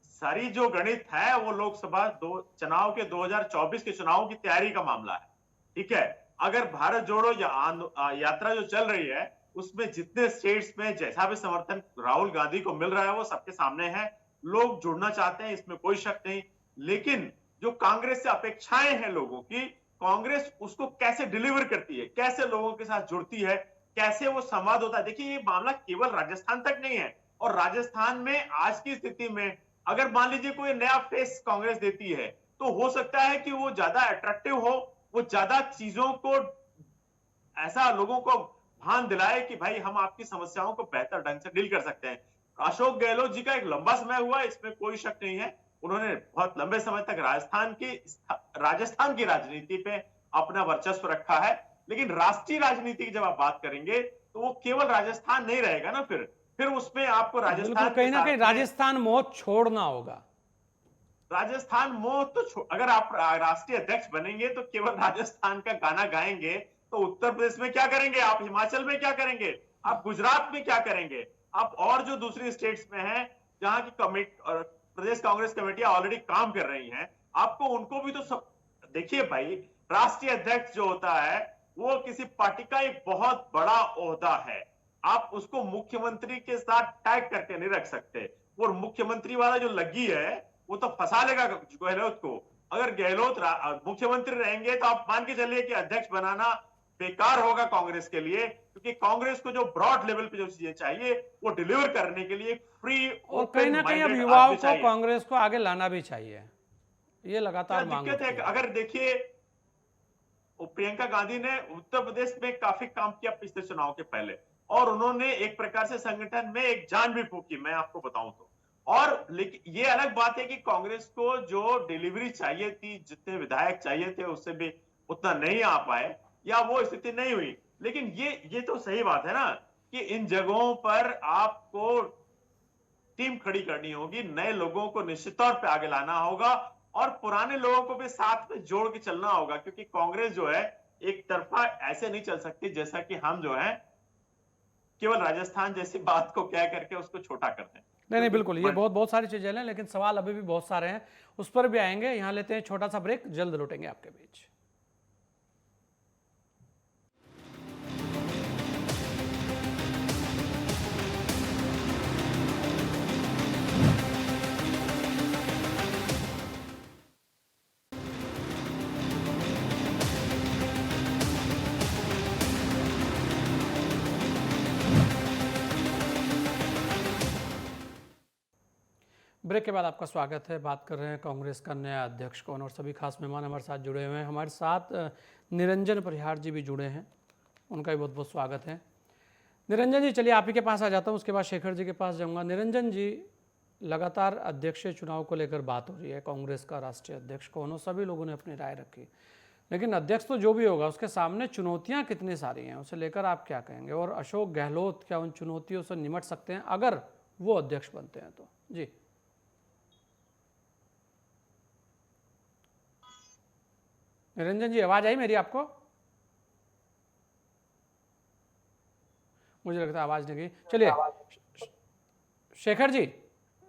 सारी जो गणित है वो लोकसभा चुनाव के 2024 के चुनाव की तैयारी का मामला है, ठीक है। अगर भारत जोड़ो यात्रा जो चल रही है उसमें जितने स्टेट्स में जैसा भी समर्थन राहुल गांधी को मिल रहा है वो सबके सामने है, लोग जुड़ना चाहते हैं, इसमें कोई शक नहीं। लेकिन जो कांग्रेस से अपेक्षाएं हैं लोगों की, कांग्रेस उसको कैसे डिलीवर करती है, कैसे लोगों के साथ जुड़ती है, कैसे वो संवाद होता है। देखिए, ये मामला केवल राजस्थान तक नहीं है, और राजस्थान में आज की स्थिति में अगर मान लीजिए कोई नया फेस कांग्रेस देती है तो हो सकता है कि वो ज्यादा अट्रैक्टिव हो, वो ज्यादा चीजों को ऐसा लोगों को भान दिलाए कि भाई हम आपकी समस्याओं को बेहतर ढंग से डील कर सकते हैं। अशोक गहलोत जी का एक लंबा समय हुआ, इसमें कोई शक नहीं है। उन्होंने बहुत लंबे समय तक राजस्थान की राजनीति पे अपना वर्चस्व रखा है, लेकिन राष्ट्रीय राजनीति की जब आप बात करेंगे तो वो केवल राजस्थान नहीं रहेगा ना। फिर उसमें आपको राजस्थान कहीं ना कहीं राजस्थान मोह छोड़ना होगा। राजस्थान मोह तो अगर आप राष्ट्रीय अध्यक्ष बनेंगे तो केवल राजस्थान का गाना गाएंगे तो उत्तर प्रदेश में क्या करेंगे, आप हिमाचल में क्या करेंगे, आप गुजरात में क्या करेंगे, आप और जो दूसरी स्टेट्स में हैं जहां की प्रदेश कांग्रेस कमेटियां ऑलरेडी काम कर रही हैं, आपको उनको भी तो सब देखिए भाई। राष्ट्रीय अध्यक्ष जो होता है वो किसी पार्टी का एक बहुत बड़ा ओहदा है, आप उसको मुख्यमंत्री के साथ टैग करके नहीं रख सकते। वो मुख्यमंत्री वाला जो लगी है वो तो फंसा लेगा गहलोत को। अगर गहलोत मुख्यमंत्री रहेंगे तो आप मान के चलिए कि अध्यक्ष बनाना बेकार होगा कांग्रेस के लिए, क्योंकि कांग्रेस को जो ब्रॉड लेवल पे जो चीजें चाहिए वो डिलीवर करने के लिए फ्री और कहीं ना कहीं अब युवाओं को कांग्रेस को आगे लाना भी चाहिए, ये लगातार मांग दिक्कत है। अगर देखिए प्रियंका गांधी ने उत्तर प्रदेश में काफी काम किया पिछले चुनाव के पहले, और उन्होंने एक प्रकार से संगठन में एक जान भी फूकी, मैं आपको बताऊं तो। और लेकिन ये अलग बात है कि कांग्रेस को जो डिलीवरी चाहिए थी, जितने विधायक चाहिए थे उससे भी उतना नहीं आ पाए या वो स्थिति नहीं हुई। लेकिन ये तो सही बात है ना कि इन जगहों पर आपको टीम खड़ी करनी होगी, नए लोगों को निश्चित तौर पे आगे लाना होगा और पुराने लोगों को भी साथ में जोड़ के चलना होगा, क्योंकि कांग्रेस जो है एक तरफा ऐसे नहीं चल सकती जैसा कि हम जो है केवल राजस्थान जैसी बात को कह करके उसको छोटा करते हैं। नहीं बिल्कुल, ये बहुत सारी चीजें हैं, लेकिन सवाल अभी भी बहुत सारे हैं, उस पर भी आएंगे। यहां लेते हैं छोटा सा ब्रेक, जल्द लौटेंगे आपके बीच। ब्रेक के बाद आपका स्वागत है। बात कर रहे हैं कांग्रेस का नया अध्यक्ष कौन, और सभी खास मेहमान हमारे साथ जुड़े हुए हैं। हमारे साथ निरंजन परिहार जी भी जुड़े हैं, उनका भी बहुत बहुत स्वागत है। निरंजन जी, चलिए आप ही के पास आ जाता हूं, उसके बाद शेखर जी के पास जाऊंगा। निरंजन जी, लगातार अध्यक्ष चुनाव को लेकर बात हो रही है, कांग्रेस का राष्ट्रीय अध्यक्ष कौन हो, सभी लोगों ने अपनी राय रखी, लेकिन अध्यक्ष तो जो भी होगा उसके सामने चुनौतियाँ कितनी सारी हैं, उसे लेकर आप क्या कहेंगे? और अशोक गहलोत क्या उन चुनौतियों से निमट सकते हैं अगर वो अध्यक्ष बनते हैं तो? जी निरंजन जी, आवाज आई मेरी आपको? मुझे लगता है आवाज नहीं गई। चलिए शेखर जी,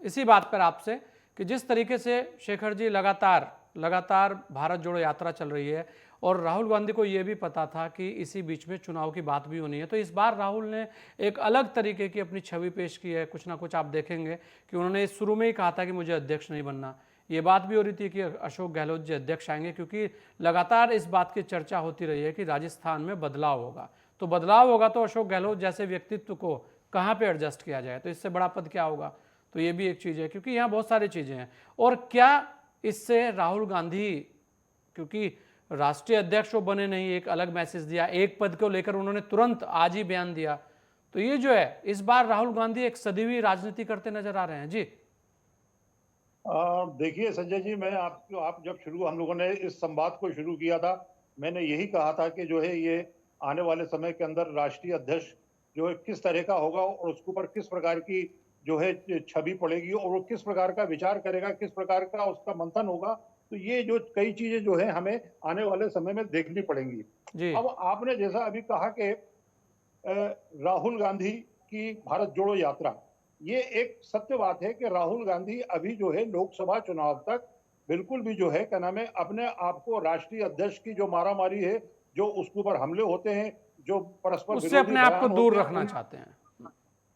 इसी बात पर आपसे कि जिस तरीके से शेखर जी लगातार भारत जोड़ो यात्रा चल रही है और राहुल गांधी को यह भी पता था कि इसी बीच में चुनाव की बात भी होनी है, तो इस बार राहुल ने एक अलग तरीके की अपनी छवि पेश की है। कुछ ना कुछ आप देखेंगे कि उन्होंने शुरू में ही कहा था कि मुझे अध्यक्ष नहीं बनना। ये बात भी हो रही थी कि अशोक गहलोत जी अध्यक्ष आएंगे, क्योंकि लगातार इस बात की चर्चा होती रही है कि राजस्थान में बदलाव होगा, तो बदलाव होगा तो अशोक गहलोत जैसे व्यक्तित्व को कहाँ पे एडजस्ट किया जाए, तो इससे बड़ा पद क्या होगा? तो ये भी एक चीज़ है, क्योंकि यहाँ बहुत सारी चीज़ें हैं। और क्या इससे राहुल गांधी, क्योंकि राष्ट्रीय अध्यक्ष वो बने नहीं, एक अलग मैसेज दिया, एक पद को लेकर उन्होंने तुरंत आज ही बयान दिया, तो ये जो है इस बार राहुल गांधी एक सदी हुई राजनीति करते नजर आ रहे हैं। जी देखिए संजय जी, मैं आप जब हम लोगों ने इस संवाद को शुरू किया था, मैंने यही कहा था कि जो है ये आने वाले समय के अंदर राष्ट्रीय अध्यक्ष जो है किस तरह का होगा और उसके ऊपर किस प्रकार की जो है छवि पड़ेगी और वो किस प्रकार का विचार करेगा, किस प्रकार का उसका मंथन होगा। तो ये जो कई चीजें जो है हमें आने वाले समय में देखनी पड़ेंगी। अब आपने जैसा अभी कहा कि राहुल गांधी की भारत जोड़ो यात्रा, ये एक सत्य बात है कि राहुल गांधी अभी जो है लोकसभा चुनाव तक बिल्कुल भी जो है क्या नाम है अपने आप को राष्ट्रीय अध्यक्ष की जो मारामारी है, जो उसके ऊपर हमले होते हैं, जो परस्पर उससे अपने आप को दूर रखना चाहते हैं।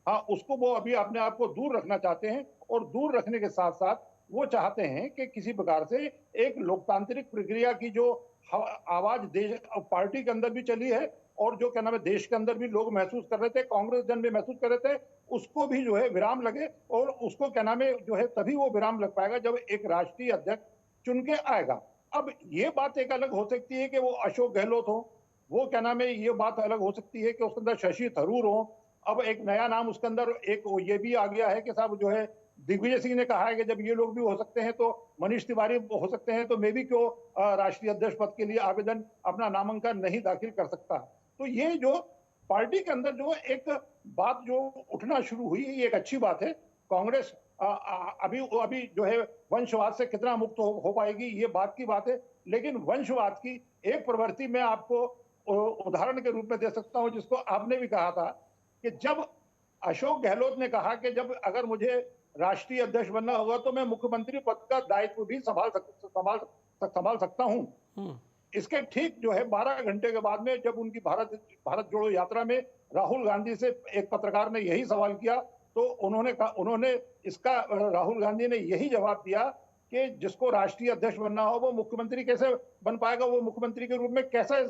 हाँ, उसको वो अभी अपने आप को दूर रखना चाहते हैं और दूर रखने के साथ साथ वो चाहते हैं कि किसी प्रकार से एक लोकतांत्रिक प्रक्रिया की जो आवाज देश पार्टी के अंदर भी चली है और जो क्या नाम है देश के अंदर भी लोग महसूस कर रहे थे, कांग्रेस जन भी महसूस कर रहे थे, उसको भी जो है विराम लगे। और उसको क्या नाम है जो है तभी वो विराम लग पाएगा जब एक राष्ट्रीय अध्यक्ष चुन के आएगा। अब ये बात एक अलग हो सकती है कि वो अशोक गहलोत हो वो क्या नाम है, ये बात अलग हो सकती है कि उसके अंदर शशि थरूर हो। अब एक नया नाम उसके अंदर एक ये भी आ गया है कि साहब जो है दिग्विजय सिंह ने कहा है कि जब ये लोग भी हो सकते हैं तो मनीष तिवारी हो सकते हैं, तो मैं भी क्यों राष्ट्रीय अध्यक्ष पद के लिए आवेदन अपना नामांकन नहीं दाखिल कर सकता। तो ये जो पार्टी के अंदर जो एक बात जो उठना शुरू हुई, ये एक अच्छी बात है। कांग्रेस अभी अभी जो है वंशवाद से कितना मुक्त हो पाएगी, ये बात की बात है। लेकिन वंशवाद की एक प्रवृत्ति मैं आपको उदाहरण के रूप में दे सकता हूं, जिसको आपने भी कहा था कि जब अशोक गहलोत ने कहा कि जब अगर मुझे राष्ट्रीय अध्यक्ष बनना होगा तो मैं मुख्यमंत्री पद का दायित्व भी संभाल सकता हूं। इसके ठीक जो है 12 घंटे के बाद में जब उनकी भारत जोड़ो यात्रा में राहुल गांधी से एक पत्रकार ने यही सवाल किया, तो उन्होंने इसका राहुल गांधी ने यही जवाब दिया कि जिसको राष्ट्रीय अध्यक्ष बनना हो वो मुख्यमंत्री कैसे बन पाएगा, वो मुख्यमंत्री के रूप में कैसे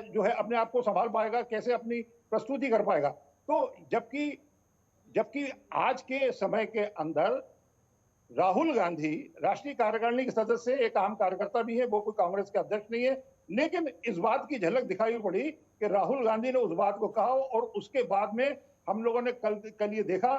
जो है अपने आप को संभाल पाएगा, कैसे अपनी प्रस्तुति कर पाएगा। तो जबकि आज के समय के अंदर राहुल गांधी राष्ट्रीय कार्यकारिणी के सदस्य, एक आम कार्यकर्ता भी है, वो कोई कांग्रेस के अध्यक्ष नहीं है, लेकिन इस बात की झलक दिखाई पड़ी कि राहुल गांधी ने उस बात को कहा और उसके बाद में हम लोगों ने कल ये देखा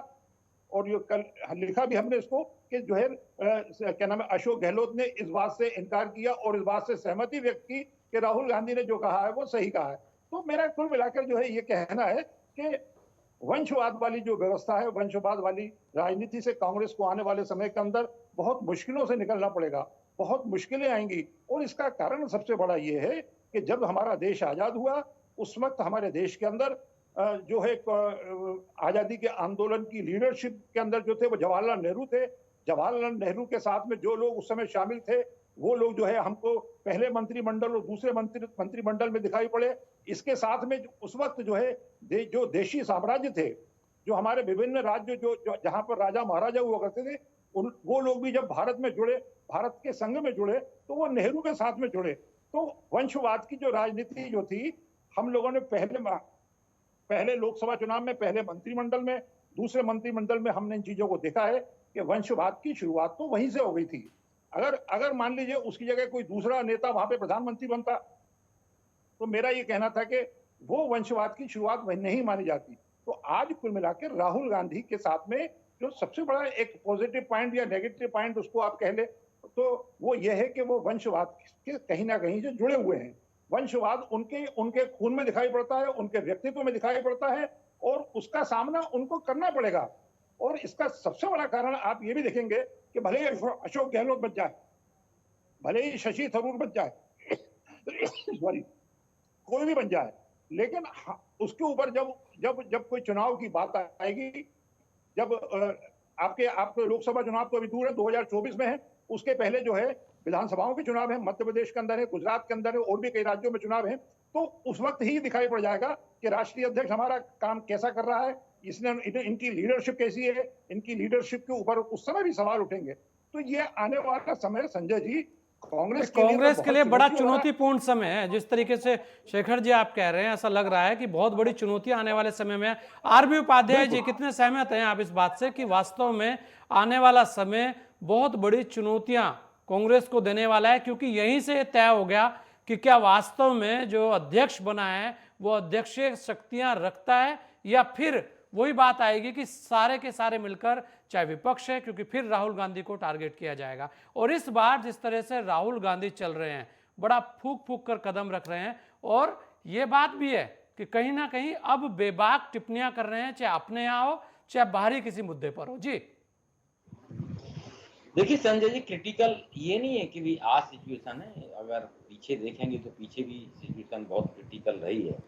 और ये कल लिखा भी हमने इसको कि जो है क्या नाम है, अशोक गहलोत ने इस बात से इनकार किया और इस बात से सहमति व्यक्त की कि राहुल गांधी ने जो कहा है वो सही कहा है। तो मेरा कुल मिलाकर जो है ये कहना है कि वंशवाद वाली जो व्यवस्था है, वंशवाद वाली राजनीति से कांग्रेस को आने वाले समय के अंदर बहुत मुश्किलों से निकलना पड़ेगा, बहुत मुश्किलें आएंगी। और इसका कारण सबसे बड़ा ये है कि जब हमारा देश आजाद हुआ उस वक्त हमारे देश के अंदर जो है आजादी के आंदोलन की लीडरशिप के अंदर जो थे वो जवाहरलाल नेहरू थे। जवाहरलाल नेहरू के साथ में जो लोग उस समय शामिल थे वो लोग जो है हमको पहले मंत्रिमंडल और दूसरे मंत्रिमंडल में दिखाई पड़े। इसके साथ में उस वक्त जो है जो देशी साम्राज्य थे, जो हमारे विभिन्न राज्य जो जहां पर राजा महाराजा हुआ करते थे, वो लोग भी जब भारत में जुड़े, भारत के संघ में जुड़े, तो वो नेहरू के साथ में जुड़े। तो वंशवाद की जो राजनीति जो थी, हम लोगों ने पहले लोकसभा चुनाव में, पहले मंत्रिमंडल में, दूसरे मंत्रिमंडल में हमने इन चीजों को देखा है कि वंशवाद की शुरुआत तो वहीं से हो गई थी। अगर मान लीजिए उसकी जगह कोई दूसरा नेता वहां पे प्रधानमंत्री बनता तो मेरा ये कहना था कि वो वंशवाद की शुरुआत वही नहीं मानी जाती। तो आज कुल मिलाकर राहुल गांधी के साथ में जो सबसे बड़ा एक पॉजिटिव पॉइंट या नेगेटिव पॉइंट उसको आप कह ले, तो वो ये है कि वो वंशवाद के कहीं ना कहीं से जुड़े हुए हैं। वंशवाद उनके खून में दिखाई पड़ता है, उनके व्यक्तित्व में दिखाई पड़ता है और उसका सामना उनको करना पड़ेगा। और इसका सबसे बड़ा कारण आप ये भी देखेंगे कि भले ही अशोक गहलोत बच जाए, भले ही शशि थरूर बच जाए, सॉरी, कोई भी बन जाए, लेकिन उसके ऊपर जब कोई चुनाव की बात आएगी, जब आपके लोकसभा चुनाव तो अभी दूर है, 2024 में है, उसके पहले जो है विधानसभाओं के चुनाव है, मध्य प्रदेश के अंदर है, गुजरात के अंदर है, और भी कई राज्यों में चुनाव है। तो उस वक्त ही दिखाई पड़ जाएगा कि राष्ट्रीय अध्यक्ष हमारा काम कैसा कर रहा है, इनकी लीडरशिप कैसी है, इनकी लीडरशिप के ऊपर उस समय भी सवाल उठेंगे। तो ये आने वाला समय संजय जी कांग्रेस के लिए बड़ा चुनौतीपूर्ण समय है। जिस तरीके से शेखर जी आप कह रहे हैं, ऐसा लग रहा है कि बहुत बड़ी चुनौती आने वाले समय में। आरबी उपाध्याय जी, कितने सहमत हैं आप इस बात से कि वास्तव में आने वाला समय बहुत बड़ी चुनौतियां कांग्रेस को देने वाला है, क्योंकि यहीं से तय हो गया कि क्या वास्तव में जो अध्यक्ष बना है वो अध्यक्षीय शक्तियां रखता है, या फिर वही बात आएगी कि सारे के सारे मिलकर, चाहे विपक्ष है, क्योंकि फिर राहुल गांधी को टारगेट किया जाएगा। और इस बार जिस तरह से राहुल गांधी चल रहे हैं, बड़ा फूक फूक कर कदम रख रहे हैं, और ये बात भी है कि कहीं ना कहीं अब बेबाक टिप्पणियां कर रहे हैं, चाहे अपने यहाँ हो चाहे बाहरी किसी मुद्दे पर हो। जी देखिए संजय जी, क्रिटिकल ये नहीं है कि भी आज सिचुएशन है, अगर पीछे देखेंगे तो पीछे भी सिचुएशन बहुत क्रिटिकल रही है।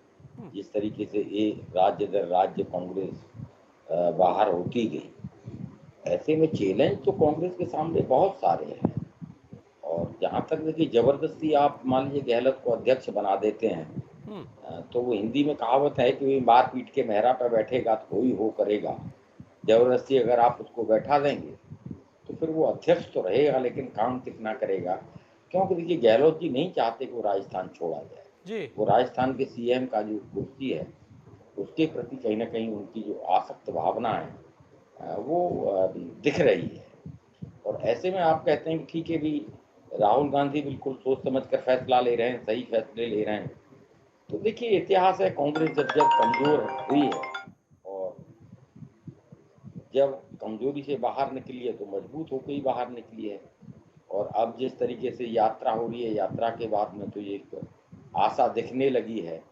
जिस तरीके से ये राज्य दर राज्य कांग्रेस बाहर होती गई, ऐसे में चैलेंज तो कांग्रेस के सामने बहुत सारे हैं। और जहाँ तक देखिए जबरदस्ती आप मान लीजिए गहलोत को अध्यक्ष बना देते हैं, तो वो हिंदी में कहावत है कि मार पीट के मेहरा पर बैठेगा तो कोई हो करेगा। जबरदस्ती अगर आप उसको बैठा देंगे तो फिर वो अध्यक्ष तो रहेगा, लेकिन काम कितना करेगा। क्योंकि देखिए गहलोत जी नहीं चाहते कि वो राजस्थान छोड़ा जाए जी। वो राजस्थान के सीएम का जो कुर्सी है उसके प्रति कहीं ना कहीं उनकी जो आसक्त भावना है वो दिख रही है। और ऐसे में आप कहते हैं कि ठीक है भी राहुल गांधी बिल्कुल सोच समझ कर फैसला ले रहे हैं, सही फैसले ले रहे हैं, तो देखिए, इतिहास है, कांग्रेस जब कमजोर हुई है और जब कमजोरी से बाहर निकली है तो मजबूत होकर ही बाहर निकली है। और अब जिस तरीके से यात्रा हो रही है, यात्रा के बाद में तो ये एक आशा दिखने लगी है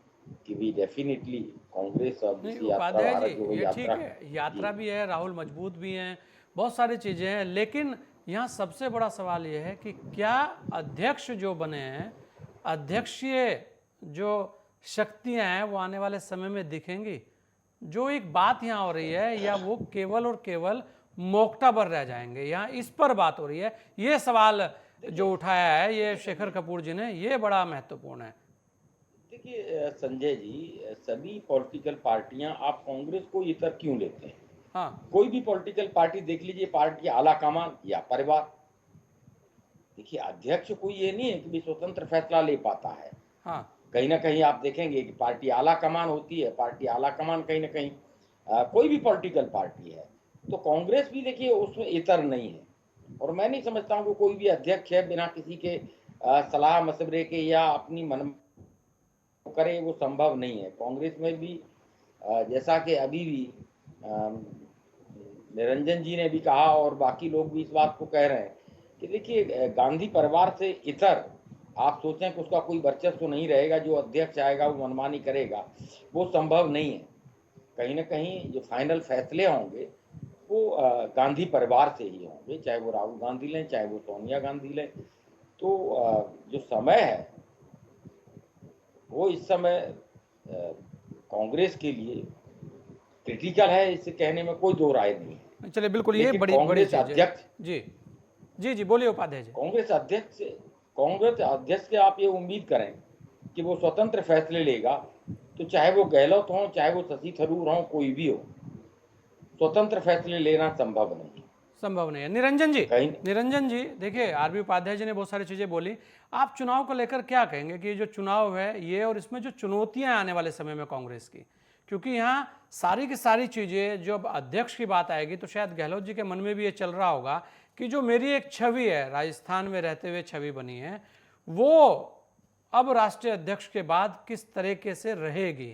कि भी डेफिनेटली कांग्रेस अब नहीं इस यात्रा उपाध्याय भारत जी, जोड़ो ये ठीक यात्रा है, यात्रा भी है, राहुल मजबूत भी हैं, बहुत सारी चीज़ें हैं, लेकिन यहाँ सबसे बड़ा सवाल ये है कि क्या अध्यक्ष जो बने हैं, अध्यक्षीय जो शक्तियाँ हैं वो आने वाले समय में दिखेंगी? जो एक बात यहाँ हो रही है, या वो केवल और केवल मोक्ता पर रह जाएंगे? यहाँ इस पर बात हो रही है, ये सवाल जो उठाया है ये शेखर कपूर जी ने, ये बड़ा महत्वपूर्ण है। देखिए संजय जी, सभी पॉलिटिकल पार्टियां, आप कांग्रेस को इतर क्यों लेते हैं? हाँ कोई भी पॉलिटिकल पार्टी देख लीजिए, पार्टी आला कमान या परिवार। देखिए, अध्यक्ष कोई ये नहीं है कि भी स्वतंत्र फैसला ले पाता है। हाँ कहीं ना कहीं आप देखेंगे कि पार्टी आला कमान होती है, पार्टी आला कमान कहीं ना कहीं कोई भी पॉलिटिकल पार्टी है। तो कांग्रेस भी देखिए उसमें इतर नहीं है, और मैं नहीं समझता हूँ कि कोई भी अध्यक्ष है बिना किसी के सलाह मशवरे के या अपनी मन करे, वो संभव नहीं है। कांग्रेस में भी जैसा कि अभी भी निरंजन जी ने भी कहा और बाकी लोग भी इस बात को कह रहे हैं कि देखिए, गांधी परिवार से इतर आप सोचें कि उसका कोई वर्चस्व नहीं रहेगा, जो अध्यक्ष आएगा वो मनमानी करेगा, वो संभव नहीं है। कहीं ना कहीं जो फाइनल फैसले होंगे वो गांधी परिवार से ही होंगे, चाहे वो राहुल गांधी लें, चाहे वो सोनिया गांधी लें। तो जो समय है वो इस समय कांग्रेस के लिए क्रिटिकल है, इसे कहने में कोई दो राय नहीं है। चलिए, बिल्कुल, ये बड़ी बड़ी चीज़ है। अध्यक्ष जी जी जी, बोलिए उपाध्याय जी। कांग्रेस अध्यक्ष से आप ये उम्मीद करें कि वो स्वतंत्र फैसले लेगा, तो चाहे वो गहलोत हो, चाहे वो शशि थरूर हो, कोई भी हो, स्वतंत्र फैसले लेना संभव नहीं है। निरंजन जी देखिए, आरबी उपाध्याय जी ने बहुत सारी चीज़ें बोली, आप चुनाव को लेकर क्या कहेंगे कि जो चुनाव है ये, और इसमें जो चुनौतियां आने वाले समय में कांग्रेस की, क्योंकि यहाँ सारी की सारी चीज़ें, जो अब अध्यक्ष की बात आएगी तो शायद गहलोत जी के मन में भी ये चल रहा होगा कि जो मेरी एक छवि है, राजस्थान में रहते हुए छवि बनी है, वो अब राष्ट्रीय अध्यक्ष के बाद किस तरीके से रहेगी,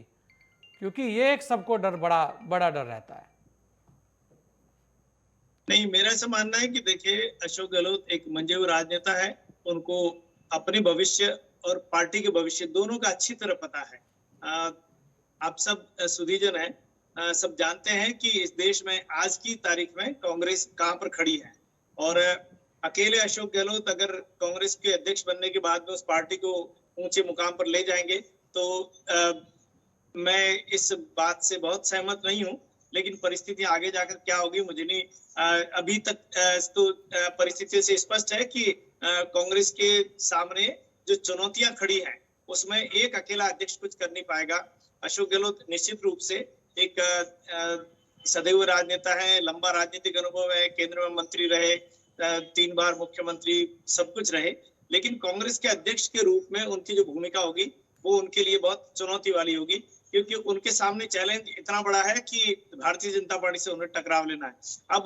क्योंकि ये एक सबको बड़ा डर रहता है। नहीं, मेरा ऐसा मानना है कि देखिए, अशोक गहलोत एक मंजे हुए राजनेता है, उनको अपने भविष्य और पार्टी के भविष्य दोनों का अच्छी तरह पता है। आप सब सुधीजन हैं, सब जानते हैं कि इस देश में आज की तारीख में कांग्रेस कहां पर खड़ी है, और अकेले अशोक गहलोत अगर कांग्रेस के अध्यक्ष बनने के बाद में उस पार्टी को ऊंचे मुकाम पर ले जाएंगे तो मैं इस बात से बहुत सहमत नहीं हूं। लेकिन परिस्थितियां आगे जाकर क्या होगी मुझे नहीं, अभी तक तो परिस्थितियों से स्पष्ट है कि कांग्रेस के सामने जो चुनौतियां खड़ी हैं उसमें एक अकेला अध्यक्ष कुछ कर नहीं पाएगा। अशोक गहलोत निश्चित रूप से एक सदैव राजनेता है, लंबा राजनीतिक अनुभव है, केंद्र में मंत्री रहे, 3 बार मुख्यमंत्री, सब कुछ रहे, लेकिन कांग्रेस के अध्यक्ष के रूप में उनकी जो भूमिका होगी वो उनके लिए बहुत चुनौती वाली होगी, क्योंकि उनके सामने चैलेंज इतना बड़ा है कि भारतीय जनता पार्टी से उन्हें टकराव लेना है। अब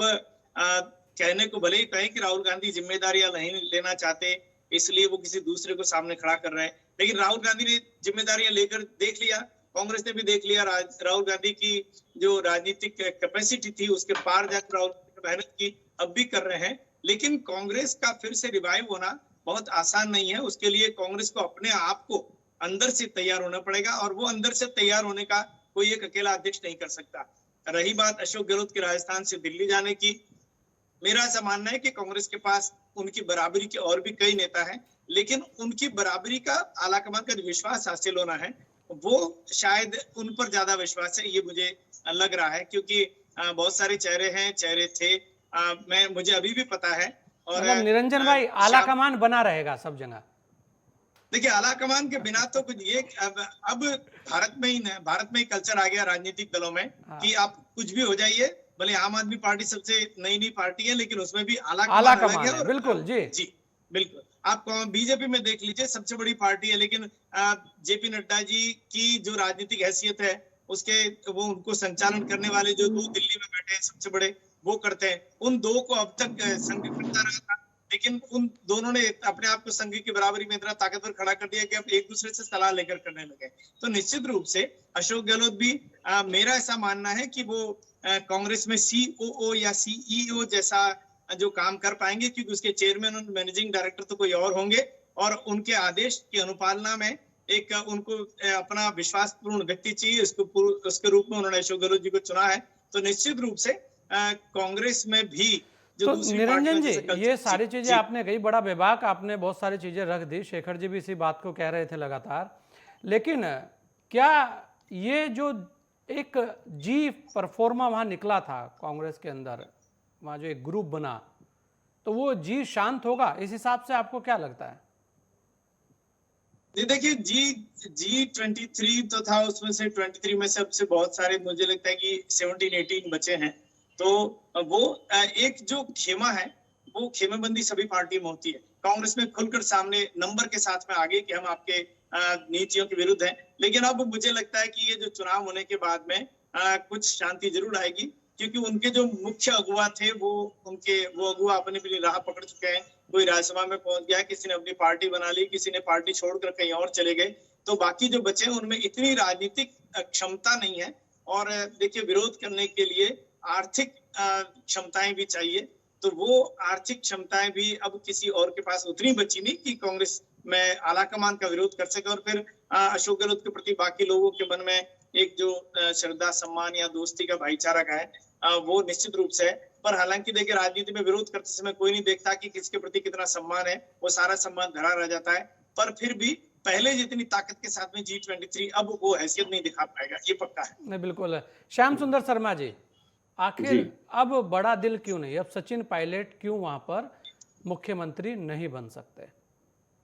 कहने को भले ही कहें कि राहुल गांधी जिम्मेदारियां नहीं लेना चाहते, इसलिए वो किसी दूसरे को सामने खड़ा कर रहे हैं, लेकिन राहुल गांधी ने जिम्मेदारियां लेकर देख लिया, कांग्रेस ने भी देख लिया, राहुल गांधी की जो राजनीतिक कैपेसिटी थी उसके पार जाकर राहुल मेहनत की, अब भी कर रहे हैं। लेकिन कांग्रेस का फिर से रिवाइव होना बहुत आसान नहीं है, उसके लिए कांग्रेस को अपने आप को अंदर से तैयार होना पड़ेगा, और वो अंदर से तैयार होने का कोई एक अकेला अध्यक्ष नहीं कर सकता। रही बात अशोक गहलोत के राजस्थान से दिल्ली जाने की, मेरा ऐसा मानना है कि कांग्रेस के पास उनकी बराबरी के और भी कई नेता हैं, लेकिन उनकी बराबरी का आलाकमान का जो विश्वास हासिल होना है वो शायद उन पर ज्यादा विश्वास है, ये मुझे लग रहा है, क्योंकि बहुत सारे चेहरे थे, मुझे अभी भी पता है। और मतलब निरंजन भाई, आलाकमान बना रहेगा सब जगह? देखिए, आलाकमान के बिना तो कुछ ये अब भारत में ही कल्चर आ गया राजनीतिक दलों में कि आप कुछ भी हो जाइए, भले आम आदमी पार्टी सबसे नई पार्टी है, लेकिन उसमें भी आलाकमान है। बिल्कुल जी बिल्कुल। आप बीजेपी में देख लीजिए, सबसे बड़ी पार्टी है, लेकिन जेपी नड्डा जी की जो राजनीतिक हैसियत है वो उनको संचालन करने वाले जो 2 दिल्ली में बैठे हैं सबसे बड़े, वो करते हैं। उन 2 को अब तक संघ करता रहा था, लेकिन उन दोनों ने अपने आप को संघ की बराबरी में इतना ताकतवर खड़ा कर दिया कि अब एक दूसरे से सलाह लेकर करने लगे। तो निश्चित रूप से अशोक गहलोत भी मेरा ऐसा मानना है कि वो कांग्रेस में COO या CEO जैसा जो काम कर पाएंगे, क्योंकि उसके चेयरमैन और मैनेजिंग डायरेक्टर तो कोई और होंगे, और उनके आदेश की अनुपालना में एक उनको अपना विश्वासपूर्ण व्यक्ति चाहिए। उसके रूप में उन्होंने अशोक गहलोत जी को चुना है। तो निश्चित रूप से कांग्रेस में भी तो निरंजन जी, ये सारी चीजें आपने कही, बड़ा बेबाक आपने बहुत सारी चीजें रख दी। शेखर जी भी इसी बात को कह रहे थे लगातार, लेकिन क्या ये जो एक जी परफॉर्मा वहां निकला था कांग्रेस के अंदर, वहां जो एक ग्रुप बना, तो वो जी शांत होगा इस हिसाब से? आपको क्या लगता है? देखिए, G23 तो था, उसमें से 23 में सबसे बहुत सारे मुझे लगता है कि 17-18 बचे हैं। तो वो एक जो खेमा है, वो खेमेबंदी सभी पार्टी में होती है। कांग्रेस में खुलकर सामने नंबर के साथ में आगे कि हम आपके नीतियों के विरुद्ध हैं, लेकिन अब मुझे लगता है कि ये जो चुनाव होने के बाद में कुछ शांति जरूर आएगी, क्योंकि उनके जो मुख्य अगुवा थे वो अगुवा अपनी राह पकड़ चुके हैं। कोई राज्यसभा में पहुंच गया, किसी ने अपनी पार्टी बना ली, किसी ने पार्टी छोड़कर कहीं और चले गए। तो बाकी जो बचे उनमें इतनी राजनीतिक क्षमता नहीं है, और देखिए विरोध करने के लिए आर्थिक क्षमताएं भी चाहिए। तो वो आर्थिक क्षमताएं भी अब किसी और के पास उतनी बची नहीं कि कांग्रेस में आला कमान का विरोध कर सके, और फिर अशोक गहलोत के प्रति बाकी लोगों के मन में एक जो श्रद्धा, सम्मान या दोस्ती का भाईचारा का है, वो निश्चित रूप से है। पर हालांकि देखिए, राजनीति में विरोध करते समय कोई नहीं देखता कि किसके प्रति कितना सम्मान है, वो सारा सम्मान धरा रह जाता है। पर फिर भी पहले जितनी ताकत के साथ में G23 अब वो हैसियत नहीं दिखा पाएगा, ये पक्का है। नहीं, बिल्कुल है। श्याम सुंदर शर्मा जी, आखिर अब बड़ा दिल क्यों नहीं? अब सचिन पायलट क्यों वहां पर मुख्यमंत्री नहीं बन सकते?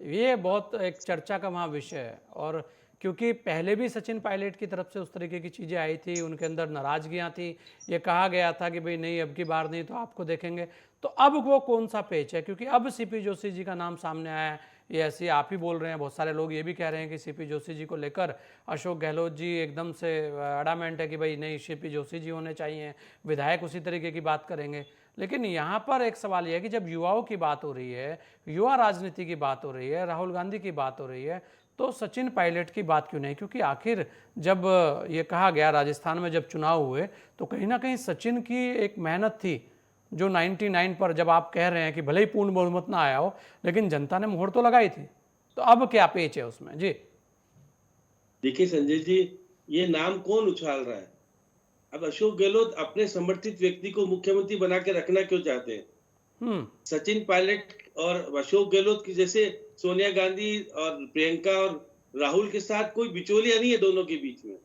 ये बहुत एक चर्चा का वहाँ विषय है। और क्योंकि पहले भी सचिन पायलट की तरफ से उस तरीके की चीज़ें आई थी, उनके अंदर नाराजगियाँ थी, ये कहा गया था कि भाई नहीं, अब की बार नहीं तो आपको देखेंगे। तो अब वो कौन सा पेच है? क्योंकि अब CP जोशी जी का नाम सामने आया है, ये ऐसे आप ही बोल रहे हैं, बहुत सारे लोग ये भी कह रहे हैं कि CP जोशी जी को लेकर अशोक गहलोत जी एकदम से अडामेंट है कि भाई नहीं, CP जोशी जी होने चाहिए, विधायक उसी तरीके की बात करेंगे। लेकिन यहाँ पर एक सवाल यह है कि जब युवाओं की बात हो रही है, युवा राजनीति की बात हो रही है, राहुल गांधी की बात हो रही है, तो सचिन पायलट की बात क्यों नहीं? क्योंकि आखिर जब ये कहा गया राजस्थान में जब चुनाव हुए, तो कहीं ना कहीं सचिन की एक मेहनत थी जो 99 पर, जब आप कह रहे हैं कि भले ही पूर्ण बहुमत ना आया हो, लेकिन जनता ने मोहर तो लगाई थी। तो अब क्या पेच है उसमें? जी देखिए संजय जी, ये नाम कौन उछाल रहा है? अब अशोक गहलोत अपने समर्थित व्यक्ति को मुख्यमंत्री बना के रखना क्यों चाहते हैं? सचिन पायलट और अशोक गहलोत की जैसे सोनिया गांधी और प्रियंका और राहुल के साथ कोई बिचौलिया नहीं है दोनों के बीच में।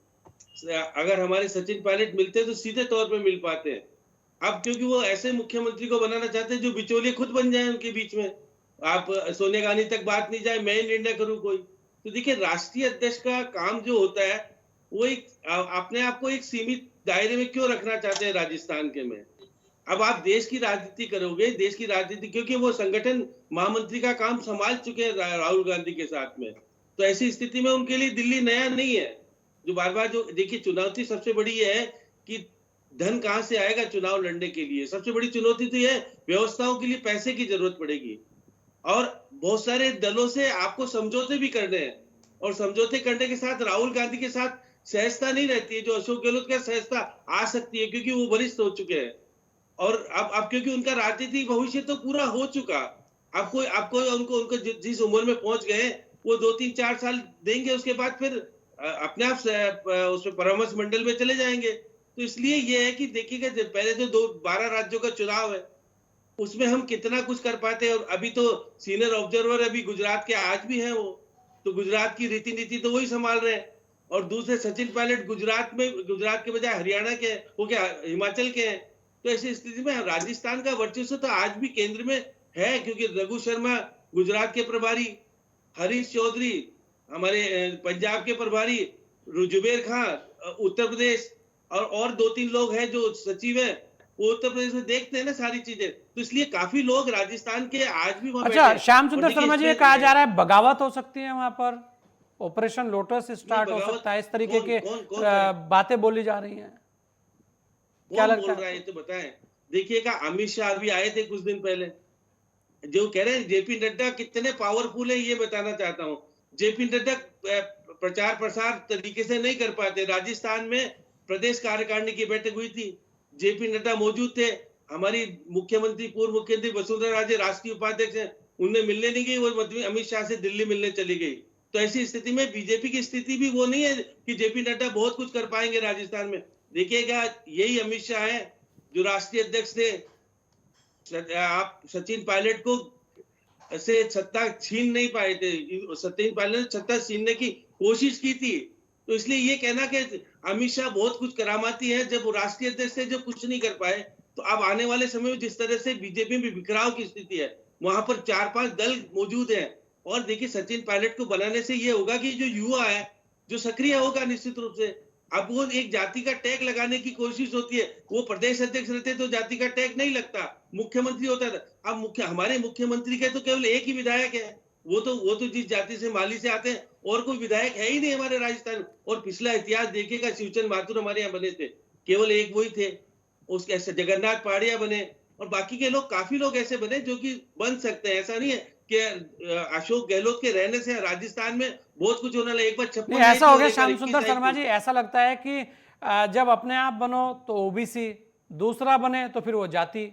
अगर हमारे सचिन पायलट मिलते तो सीधे तौर पे मिल पाते हैं। अब क्योंकि वो ऐसे मुख्यमंत्री को बनाना चाहते हैं जो बिचौलिए खुद बन जाए उनके बीच में, आप सोनिया गांधी तक बात नहीं जाए, मैं ही निर्णय करूं कोई। तो देखिए, राष्ट्रीय अध्यक्ष का काम जो होता है वो एक अपने आप को एक सीमित दायरे में क्यों रखना चाहते हैं राजस्थान के में? अब आप देश की राजनीति करोगे, देश की राजनीति, क्योंकि वो संगठन महामंत्री का काम संभाल चुके हैं राहुल गांधी के साथ में, तो ऐसी स्थिति में उनके लिए दिल्ली नया नहीं है। जो बार बार जो देखिए, चुनौती सबसे बड़ी है कि धन कहां से आएगा चुनाव लड़ने के लिए। सबसे बड़ी चुनौती तो यह व्यवस्थाओं के लिए पैसे की जरूरत पड़ेगी, और बहुत सारे दलों से आपको समझौते भी करने हैं, और समझौते करने के साथ राहुल गांधी के साथ सहजता नहीं रहती है जो अशोक गहलोत का सहजता आ सकती है, क्योंकि वो वरिष्ठ हो चुके हैं। और अब क्योंकि उनका राजनीतिक भविष्य तो पूरा हो चुका, आपको उनको जिस उम्र में पहुंच गए वो 2-3-4 साल देंगे, उसके बाद फिर अपने आप उसमें परामर्श मंडल में चले जाएंगे। तो इसलिए ये है कि देखिएगा, पहले जो 12 राज्यों का चुनाव है उसमें हम कितना कुछ कर पाते हैं। और अभी तो सीनियर ऑब्जर्वर अभी गुजरात के आज भी हैं, वो तो गुजरात की रीति नीति तो वही संभाल रहे हैं। और दूसरे सचिन पायलट गुजरात के बजाय हरियाणा के, वो क्या हिमाचल के हैं। तो ऐसी स्थिति में राजस्थान का वर्चस्व तो आज भी केंद्र में है, क्योंकि रघु शर्मा गुजरात के प्रभारी, हरीश चौधरी हमारे पंजाब के प्रभारी, जुबेर खान उत्तर प्रदेश, और 2-3 लोग हैं जो सचिव है, वो उत्तर प्रदेश में देखते हैं ना सारी चीजें। तो इसलिए काफी लोग राजस्थान के आज भी वहां। अच्छा, श्याम सुंदर शर्मा जी, कहा जा रहा है बगावत हो सकती है वहां पर, ऑपरेशन लोटस स्टार्ट हो सकता है, इस तरीके के बातें बोली जा रही हैं। क्या लगता है? ये तो बताएं। देखिएगा, अमित शाह भी आए थे कुछ दिन पहले, जो कह रहे हैं जेपी नड्डा कितने पावरफुल है ये बताना चाहता हूँ। जेपी नड्डा प्रचार प्रसार तरीके से नहीं कर पाते। राजस्थान में प्रदेश कार्यकारिणी की बैठक हुई थी, जेपी नड्डा मौजूद थे, हमारी मुख्यमंत्री पूर्व मुख्यमंत्री वसुंधरा राजे राष्ट्रीय उपाध्यक्ष हैं, उनने मिलने नहीं गई, वो अमित शाह से दिल्ली मिलने चली गई। तो ऐसी स्थिति में बीजेपी की स्थिति भी वो नहीं है कि जेपी नड्डा बहुत कुछ कर पाएंगे राजस्थान में। देखिएगा, यही अमित शाह है जो राष्ट्रीय अध्यक्ष थे, आप सचिन पायलट को से सत्ता छीन नहीं पाए थे, सचिन पायलट ने सत्ता छीनने की कोशिश की थी। तो इसलिए ये कहना कि अमित शाह बहुत कुछ करामाती है, जब वो राष्ट्रीय अध्यक्ष थे जो कुछ नहीं कर पाए, तो अब आने वाले समय में जिस तरह से बीजेपी में बिखराव की स्थिति है, वहां पर 4-5 दल मौजूद हैं। और देखिए, सचिन पायलट को बनाने से ये होगा कि जो युवा है जो सक्रिय होगा निश्चित रूप से। अब वो एक जाति का टैग लगाने की कोशिश होती है, वो प्रदेश अध्यक्ष रहते तो जाति का टैग नहीं लगता, मुख्यमंत्री होता था। अब हमारे मुख्यमंत्री के तो केवल एक ही विधायक है, वो तो जिस जाति से माली से आते हैं, और कोई विधायक है ही नहीं हमारे राजस्थान। और पिछला इतिहास देखिएगा, शिवचंद माथुर हमारे यहाँ बने थे, केवल एक वही थे, उसके जगन्नाथ पहाड़िया बने, और बाकी के लोग काफी लोग ऐसे बने जो कि बन सकते हैं। ऐसा नहीं है कि अशोक गहलोत के रहने से राजस्थान में बहुत कुछ होने लगा। एक बार 56 ऐसा हो गया श्याम सुंदर शर्मा जी, ऐसा लगता है कि जब अपने आप बनो तो ओबीसी, दूसरा बने तो फिर वो जाति।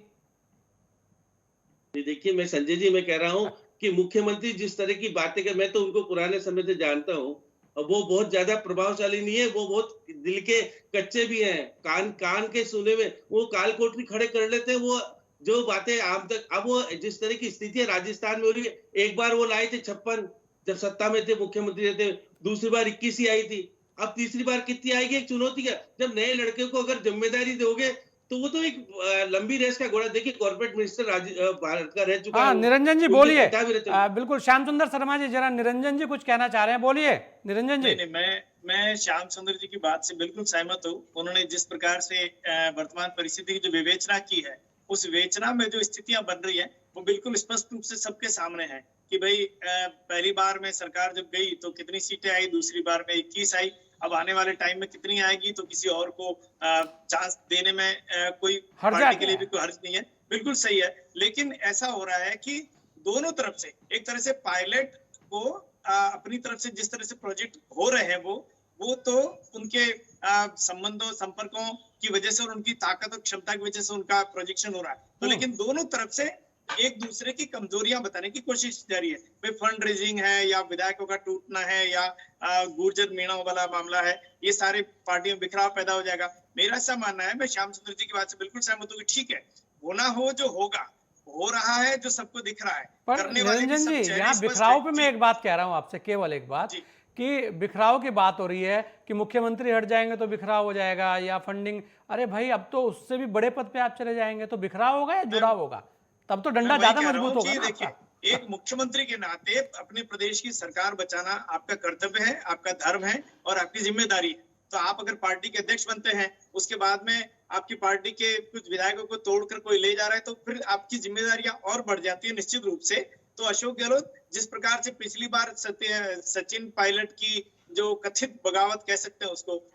देखिए, मैं संजय जी मैं कह रहा हूं कि मुख्यमंत्री जिस तरह की बातें कर, मैं तो उनको पुराने समय से जानता हूं, और वो बहुत ज्यादा प्रभावशाली नहीं है, वो बहुत दिल के कच्चे भी हैं, कान के सुने में वो काल कोठरी खड़े कर लेते हैं। वो जो बातें आम तक, अब वो जिस तरह की स्थिति है राजस्थान में हो रही है, एक बार वो लाए थे 56 जब सत्ता में थे, मुख्यमंत्री थे, दूसरी बार 21 ही आई थी, अब तीसरी बार कितनी आएगी? एक चुनौती का, जब नए लड़के को अगर जिम्मेदारी दोगे तो वो तो एक लंबी रेस का घोड़ा। देखिए, कॉर्पोरेट मिनिस्टर भारत का रह चुका है। निरंजन जी बोलिए। बिल्कुल, श्याम सुंदर शर्मा जी, जरा निरंजन जी कुछ कहना चाह रहे हैं, बोलिए निरंजन जी। नहीं, मैं श्याम सुंदर जी की बात से बिल्कुल सहमत हूँ। उन्होंने जिस प्रकार से वर्तमान परिस्थिति की जो विवेचना की है, उस विवेचना में जो स्थितियां बन रही है वो बिल्कुल स्पष्ट रूप से सबके सामने है कि भाई पहली बार में सरकार जब गई तो कितनी सीटें आई, दूसरी बार में 21 आई, अब आने वाले टाइम में कितनी आएगी, तो किसी और को चांस देने में कोई पार्टी के लिए भी कोई हर्ज नहीं है। बिल्कुल सही है, लेकिन ऐसा हो रहा है कि दोनों तरफ से, एक तरह से पायलट को अपनी तरफ से जिस तरह से प्रोजेक्ट हो रहे हैं वो तो उनके संबंधों संपर्कों की वजह से और उनकी ताकत और क्षमता की वजह से उनका प्रोजेक्शन हो रहा है, तो लेकिन दोनों तरफ से एक दूसरे की कमजोरियां बताने की कोशिश जारी है। भाई फंड रेजिंग है, या विधायकों का टूटना है, या गुर्जर मीणा वाला मामला है, ये सारे पार्टियों में बिखराव पैदा हो जाएगा। मेरा ऐसा मानना है, मैं श्याम सुंदर जी की बात से बिल्कुल सहमत हूँ कि ठीक है, होना हो जो होगा, हो रहा है जो सबको दिख रहा है। पर निरंजन जी, यहाँ बिखराव पे मैं एक बात कह रहा हूँ आपसे, केवल एक बात, कि बिखराव की बात हो रही है कि मुख्यमंत्री हट जाएंगे तो बिखराव हो जाएगा, या फंडिंग, अरे भाई अब तो उससे भी बड़े पद पे आप चले जाएंगे तो बिखराव होगा या जुड़ाव होगा? तब तो डंडा ज्यादा मजबूत होगा। देखिए, एक मुख्यमंत्री के नाते अपने प्रदेश की सरकार बचाना आपका कर्तव्य है, आपका धर्म है और आपकी जिम्मेदारी है। तो आप अगर पार्टी के अध्यक्ष बनते हैं, उसके बाद में आपकी पार्टी के कुछ विधायकों को तोड़कर कोई ले जा रहा है, तो फिर आपकी जिम्मेदारियां और बढ़ जाती है निश्चित रूप से। तो अशोक गहलोत जिस प्रकार से पिछली बार सचिन पायलट की जो कथित बगावत कह सकते हैं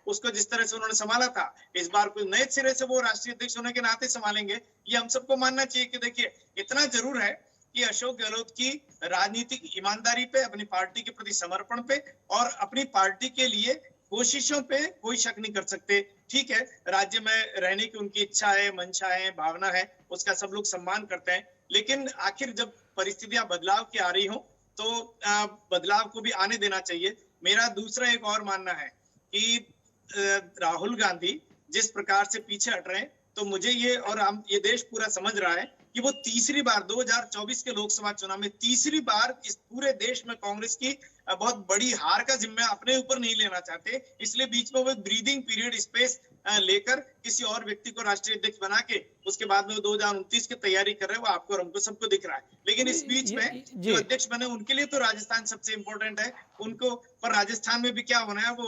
उसको जिस तरह से उन्होंने संभाला था, इस बार कुछ नए सिरे से वो राष्ट्रीय अध्यक्ष होने के नाते संभालेंगे, ये हम सबको मानना चाहिए। कि देखिए, इतना जरूर है कि अशोक गहलोत की राजनीतिक ईमानदारी पे, अपनी पार्टी के प्रति समर्पण पे और अपनी पार्टी के लिए कोशिशों पे कोई शक नहीं कर सकते। ठीक है, राज्य में रहने की उनकी इच्छा है, मंशा है, भावना है, उसका सब लोग सम्मान करते हैं, लेकिन आखिर जब परिस्थितियां बदलाव की आ रही हो तो बदलाव को भी आने देना चाहिए। मेरा दूसरा एक और मानना है कि राहुल गांधी जिस प्रकार से पीछे हट रहे हैं, तो मुझे ये, और हम ये देश पूरा समझ रहा है कि वो तीसरी बार 2024 के लोकसभा चुनाव में तीसरी बार इस पूरे देश में कांग्रेस की बहुत बड़ी हार का जिम्मा अपने ऊपर नहीं लेना चाहते, इसलिए बीच में वो ब्रीदिंग पीरियड स्पेस लेकर किसी और व्यक्ति को राष्ट्रीय अध्यक्ष बना के उसके बाद में 2029 की तैयारी कर रहे हैं। वो आपको और हमको सबको दिख रहा है, लेकिन इस बीच में जो अध्यक्ष बने उनके लिए तो राजस्थान सबसे इम्पोर्टेंट है उनको, पर राजस्थान में भी क्या होना है वो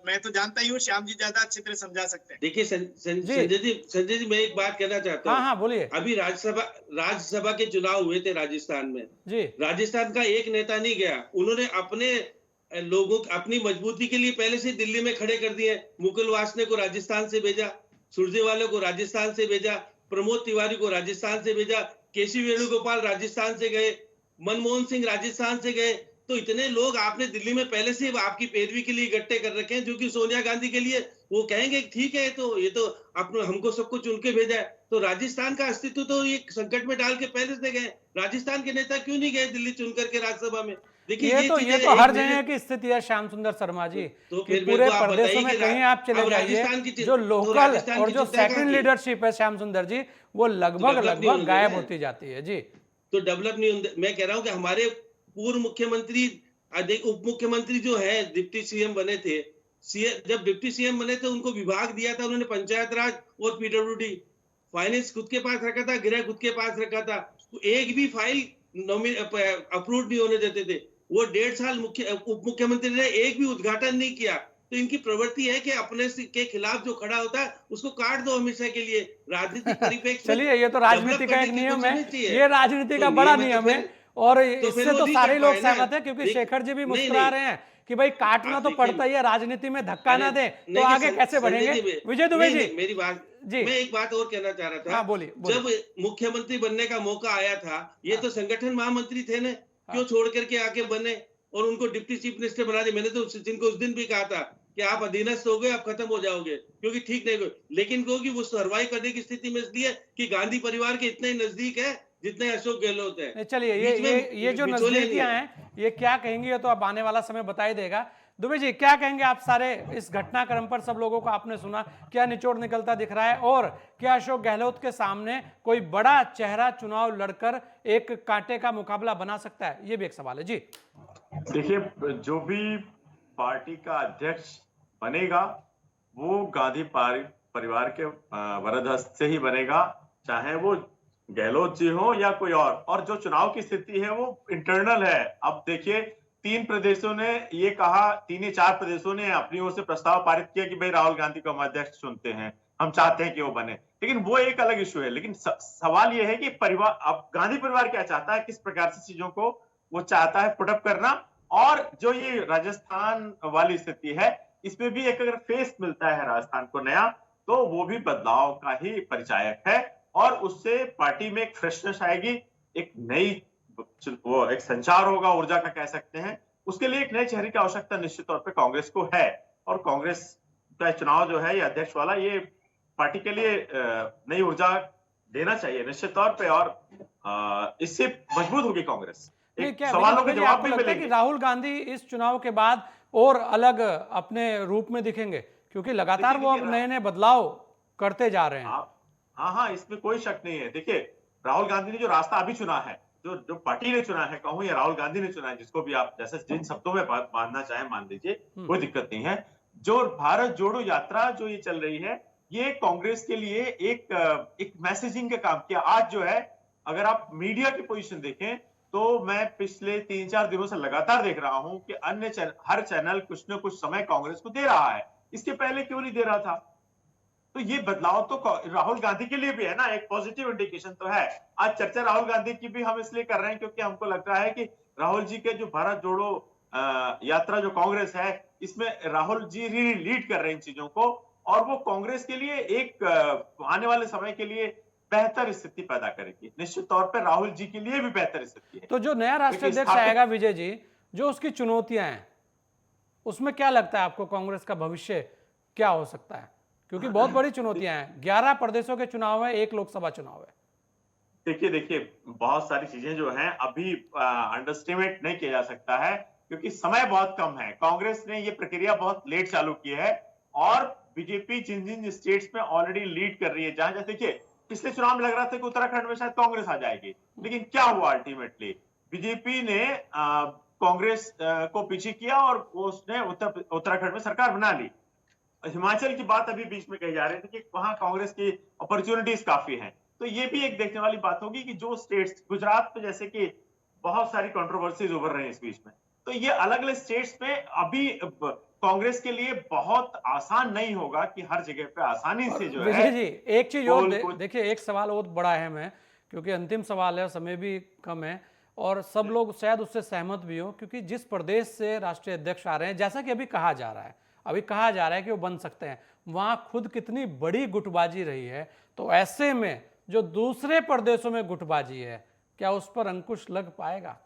मैं तो जानता ही हूँ, श्याम जी ज्यादा अच्छी तरह समझा सकते हैं। देखिए संजय जी मैं एक बात कहना चाहता हूँ। हाँ, बोलिए। अभी राज्यसभा के चुनाव हुए थे राजस्थान में जी, राजस्थान का एक नेता नहीं गया, उन्होंने अपने लोगों अपनी मजबूती के लिए पहले से दिल्ली में खड़े कर दिए। मुकुल वासने को राजस्थान से भेजा, सुरजेवाला को राजस्थान से भेजा, प्रमोद तिवारी को राजस्थान से भेजा, केसी वेणुगोपाल राजस्थान से गए, मनमोहन सिंह राजस्थान से गए। तो इतने लोग आपने दिल्ली में पहले से आपकी पैरवी के लिए इकट्ठे कर रखे हैं, जो कि सोनिया गांधी के लिए वो कहेंगे ठीक है, तो ये तो आपने हमको सबको चुन के भेजा है। तो राजस्थान का अस्तित्व तो ये संकट में डाल के पहले से गए। राजस्थान के नेता क्यों नहीं गए दिल्ली चुन करके राज्यसभा में? देखिए ये तो हर जगह की स्थिति है श्याम सुंदर शर्मा जी, तो कि फिर पूरे प्रदेशों में कहीं आप चले जाइए, जो लोकल और जो सेकंड लीडरशिप है श्याम सुंदर जी, वो लगभग गायब होती जाती है जी। तो डेवलप नहीं होते। मैं कह रहा हूं कि हमारे पूर्व मुख्यमंत्री, उप मुख्यमंत्री जो है डिप्टी सीएम बने थे, जब डिप्टी सीएम बने थे उनको विभाग दिया था उन्होंने, पंचायत राज और पीडब्ल्यूडी, फाइनेंस खुद के पास रखा था, गृह खुद के पास रखा था, तो एक भी फाइल अप्रूव नहीं होने देते थे। वो 1.5 साल उप मुख्यमंत्री ने एक भी उद्घाटन नहीं किया। तो इनकी प्रवृत्ति है कि अपने के खिलाफ जो खड़ा होता है उसको काट दो हमेशा के लिए, राजनीतिक परिप्रेक्ष्य। चलिए, ये तो राजनीति का एक नियम है, ये राजनीति का बड़ा नियम है, और इससे तो सारे लोग सहमत है, क्योंकि शेखर जी भी मुस्कुरा रहे हैं कि भाई काटना तो पड़ता ही है, राजनीति में धक्का ना दे तो आगे कैसे बढ़ेंगे। विजय दुबे जी, मेरी बात जी, मैं एक बात और कहना चाह रहा था। हाँ, बोलिए। जब मुख्यमंत्री बनने का मौका आया था, ये तो संगठन महामंत्री थे ना, क्यों छोड़ करके आके बने और उनको डिप्टी चीफ मिनिस्टर बना दिया? मैंने तो जिनको उस दिन भी कहा था कि आप अधीनस्थ हो गए, आप खत्म हो जाओगे, क्योंकि ठीक नहीं, लेकिन क्योंकि वो सर्वाइव करने की स्थिति में इसलिए कि गांधी परिवार के इतने नजदीक है जितने अशोक गहलोत है। चलिए, ये जो नजदीकियां हैं, ये क्या कहेंगे, ये तो अब आने वाला समय बता ही देगा। दुबे जी, क्या कहेंगे आप सारे इस घटनाक्रम पर? सब लोगों को आपने सुना, क्या निचोड़ निकलता दिख रहा है, और क्या अशोक गहलोत के सामने कोई बड़ा चेहरा चुनाव लड़कर एक कांटे का मुकाबला बना सकता है? ये भी एक सवाल है जी। देखिए, जो भी पार्टी का अध्यक्ष बनेगा वो गांधी परिवार के वरद हस्त से ही बनेगा, चाहे वो गहलोत जी हो या कोई और जो चुनाव की स्थिति है वो इंटरनल है। अब देखिए, 3 प्रदेशों ने ये कहा, 3 या 4 प्रदेशों ने अपनी ओर से प्रस्ताव पारित किया कि भाई राहुल गांधी को हम अध्यक्ष चुनते हैं, हम चाहते हैं कि वो बने, लेकिन वो एक अलग इशू है। लेकिन सवाल ये है कि परिवार, अब गांधी परिवार क्या चाहता है, किस प्रकार से चीजों को वो चाहता है पुटअप करना, और जो ये राजस्थान वाली स्थिति है, इसमें भी एक अगर फेस मिलता है राजस्थान को नया, तो वो भी बदलाव का ही परिचायक है, और उससे पार्टी में एक फ्रेशनेस आएगी, एक नई वो एक संचार होगा, ऊर्जा का कह सकते हैं। उसके लिए एक नए चेहरे की आवश्यकता निश्चित तौर पे कांग्रेस को है, और कांग्रेस का चुनाव जो है ये अध्यक्ष वाला, ये पार्टी के लिए नई ऊर्जा देना चाहिए निश्चित तौर पे, और इससे मजबूत होगी कांग्रेस। सवालों के जवाब भी मिलेंगे। राहुल गांधी इस चुनाव के बाद और अलग अपने रूप में दिखेंगे, क्योंकि लगातार वो अब नए नए बदलाव करते जा रहे हैं। हाँ, इसमें कोई शक नहीं है। देखिए, राहुल गांधी ने जो रास्ता अभी चुना है, जो पार्टी ने चुना है, कहूं या राहुल गांधी ने चुना है, जिसको भी आप जैसे जिन शब्दों में मानना चाहें मान लीजिए, कोई दिक्कत नहीं है। जो भारत जोड़ो यात्रा जो ये चल रही है, ये कांग्रेस के लिए एक मैसेजिंग का काम किया। आज जो है, अगर आप मीडिया की पोजीशन देखें, तो मैं पिछले 3-4 दिनों से लगातार देख रहा हूं कि हर चैनल कुछ न कुछ समय कांग्रेस को दे रहा है। इसके पहले क्यों नहीं दे रहा था? तो ये बदलाव तो राहुल गांधी के लिए भी है ना, एक पॉजिटिव इंडिकेशन तो है। आज चर्चा राहुल गांधी की भी हम इसलिए कर रहे हैं क्योंकि हमको लग रहा है कि राहुल जी के जो भारत जोड़ो यात्रा जो कांग्रेस है, इसमें राहुल जी लीड कर रहे हैं इन चीजों को, और वो कांग्रेस के लिए एक आने वाले समय के लिए बेहतर स्थिति पैदा करेगी। निश्चित तौर पर राहुल जी के लिए भी बेहतर स्थिति है। तो जो नया राष्ट्रीय अध्यक्ष आएगा विजय जी, जो उसकी चुनौतियां हैं, उसमें क्या लगता है आपको कांग्रेस का भविष्य क्या हो सकता है? क्योंकि बहुत बड़ी चुनौतियां हैं, 11 प्रदेशों के चुनाव है, 1 लोकसभा चुनाव है। देखिए, बहुत सारी चीजें जो हैं अभी अंडरस्टिमेट नहीं किया जा सकता है, क्योंकि समय बहुत कम है। कांग्रेस ने ये प्रक्रिया बहुत लेट चालू की है, और बीजेपी जिन स्टेट्स में ऑलरेडी लीड कर रही है, जहां जैसे देखिए पिछले चुनाव में लग रहा था कि उत्तराखंड में शायद कांग्रेस आ जाएगी, लेकिन क्या हुआ अल्टीमेटली, बीजेपी ने कांग्रेस को पीछे किया और उसने उत्तराखंड में सरकार बना ली। हिमाचल की बात अभी बीच में कही जा रही थी कि वहां कांग्रेस की अपॉर्चुनिटीज काफी हैं, तो ये भी एक देखने वाली बात होगी कि जो स्टेट्स, गुजरात में जैसे कि बहुत सारी कंट्रोवर्सीज उभर रही हैं इस बीच में, तो ये अलग अलग स्टेट्स में अभी कांग्रेस के लिए बहुत आसान नहीं होगा कि हर जगह पे आसानी से जो है। जी, एक चीज और देखिए, एक सवाल और बड़ा अहम है, क्योंकि अंतिम सवाल है, समय भी कम है, और सब लोग शायद उससे सहमत भी हो, क्योंकि जिस प्रदेश से राष्ट्रीय अध्यक्ष आ रहे हैं, जैसा कि अभी कहा जा रहा है कि वो बन सकते हैं, वहां खुद कितनी बड़ी गुटबाजी रही है। तो ऐसे में जो दूसरे प्रदेशों में गुटबाजी है, क्या उस पर अंकुश लग पाएगा?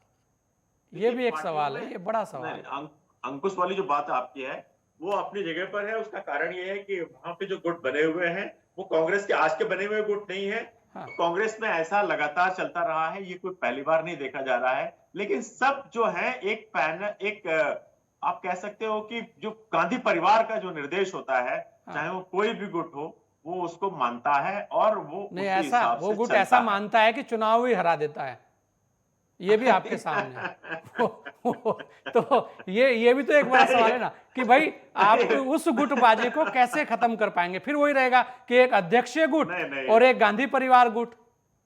ये भी एक सवाल है, ये बड़ा सवाल है। अंकुश वाली जो बात आपकी है वो अपनी जगह पर है। उसका कारण ये है कि वहां पे जो गुट बने हुए हैं वो कांग्रेस के आज के बने हुए गुट नहीं है। हाँ। कांग्रेस में ऐसा लगातार चलता रहा है, ये कोई पहली बार नहीं देखा जा रहा है। लेकिन सब जो है एक पैनल, एक आप कह सकते हो कि जो गांधी परिवार का जो निर्देश होता है, चाहे वो कोई भी गुट हो, वो उसको मानता है और वो नहीं, ऐसा वो गुट ऐसा मानता है कि चुनाव ही हरा देता है। ये भी आपके सामने है। तो ये भी तो एक बड़ा सवाल है ना कि भाई आप उस गुटबाजी को कैसे खत्म कर पाएंगे? फिर वही रहेगा कि एक अध्यक्षीय गुट और एक गांधी परिवार गुट,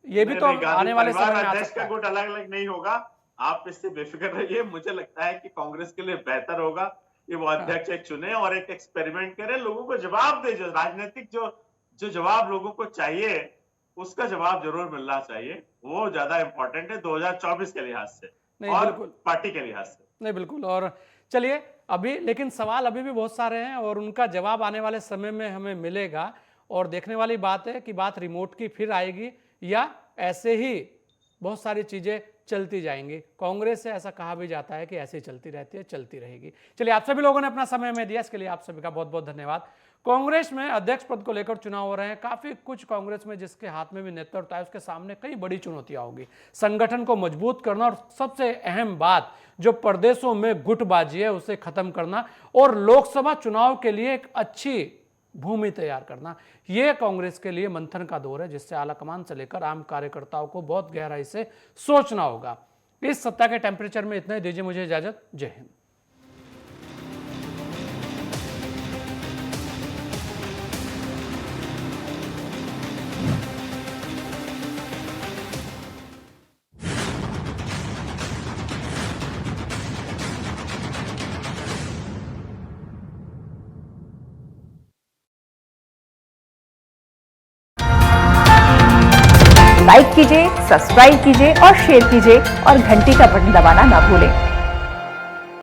ये भी तो आने वाले समय में आ सकता है। गुट अलग अलग नहीं होगा, आप इससे बेफिक्र रहिए। मुझे लगता है कि कांग्रेस के लिए बेहतर होगा कि वो अध्यक्ष एक चुने और एक एक्सपेरिमेंट करे, लोगों को जवाब दे। जो राजनीतिक जो जवाब लोगों को चाहिए उसका जवाब जरूर मिलना चाहिए, वो ज्यादा इंपॉर्टेंट है 2024 के लिहाज से और पार्टी के लिहाज से। नहीं, बिल्कुल। और चलिए अभी, लेकिन सवाल अभी भी बहुत सारे हैं और उनका जवाब आने वाले समय में हमें मिलेगा। और देखने वाली बात है कि बात रिमोट की फिर आएगी या ऐसे ही बहुत सारी चीजें चलती जाएंगी। कांग्रेस से ऐसा कहा भी जाता है कि ऐसे ही चलती रहती है, चलती रहेगी। चलिए, आप सभी लोगों ने अपना समय में दिया, इसके लिए आप सभी का बहुत बहुत धन्यवाद। कांग्रेस में अध्यक्ष पद को लेकर चुनाव हो रहे हैं, काफी कुछ कांग्रेस में जिसके हाथ में भी नेतृत्व है उसके सामने कई बड़ी चुनौतियां होगी। संगठन को मजबूत करना और सबसे अहम बात जो प्रदेशों में गुटबाजी है उसे खत्म करना और लोकसभा चुनाव के लिए एक अच्छी भूमि तैयार करना, यह कांग्रेस के लिए मंथन का दौर है जिससे आलाकमान से लेकर आम कार्यकर्ताओं को बहुत गहराई से सोचना होगा। इस सप्ताह के टेम्परेचर में इतना ही। दीजिए मुझे इजाजत। जय हिंद। लाइक कीजिए, सब्सक्राइब कीजिए और शेयर कीजिए और घंटी का बटन दबाना ना भूलें।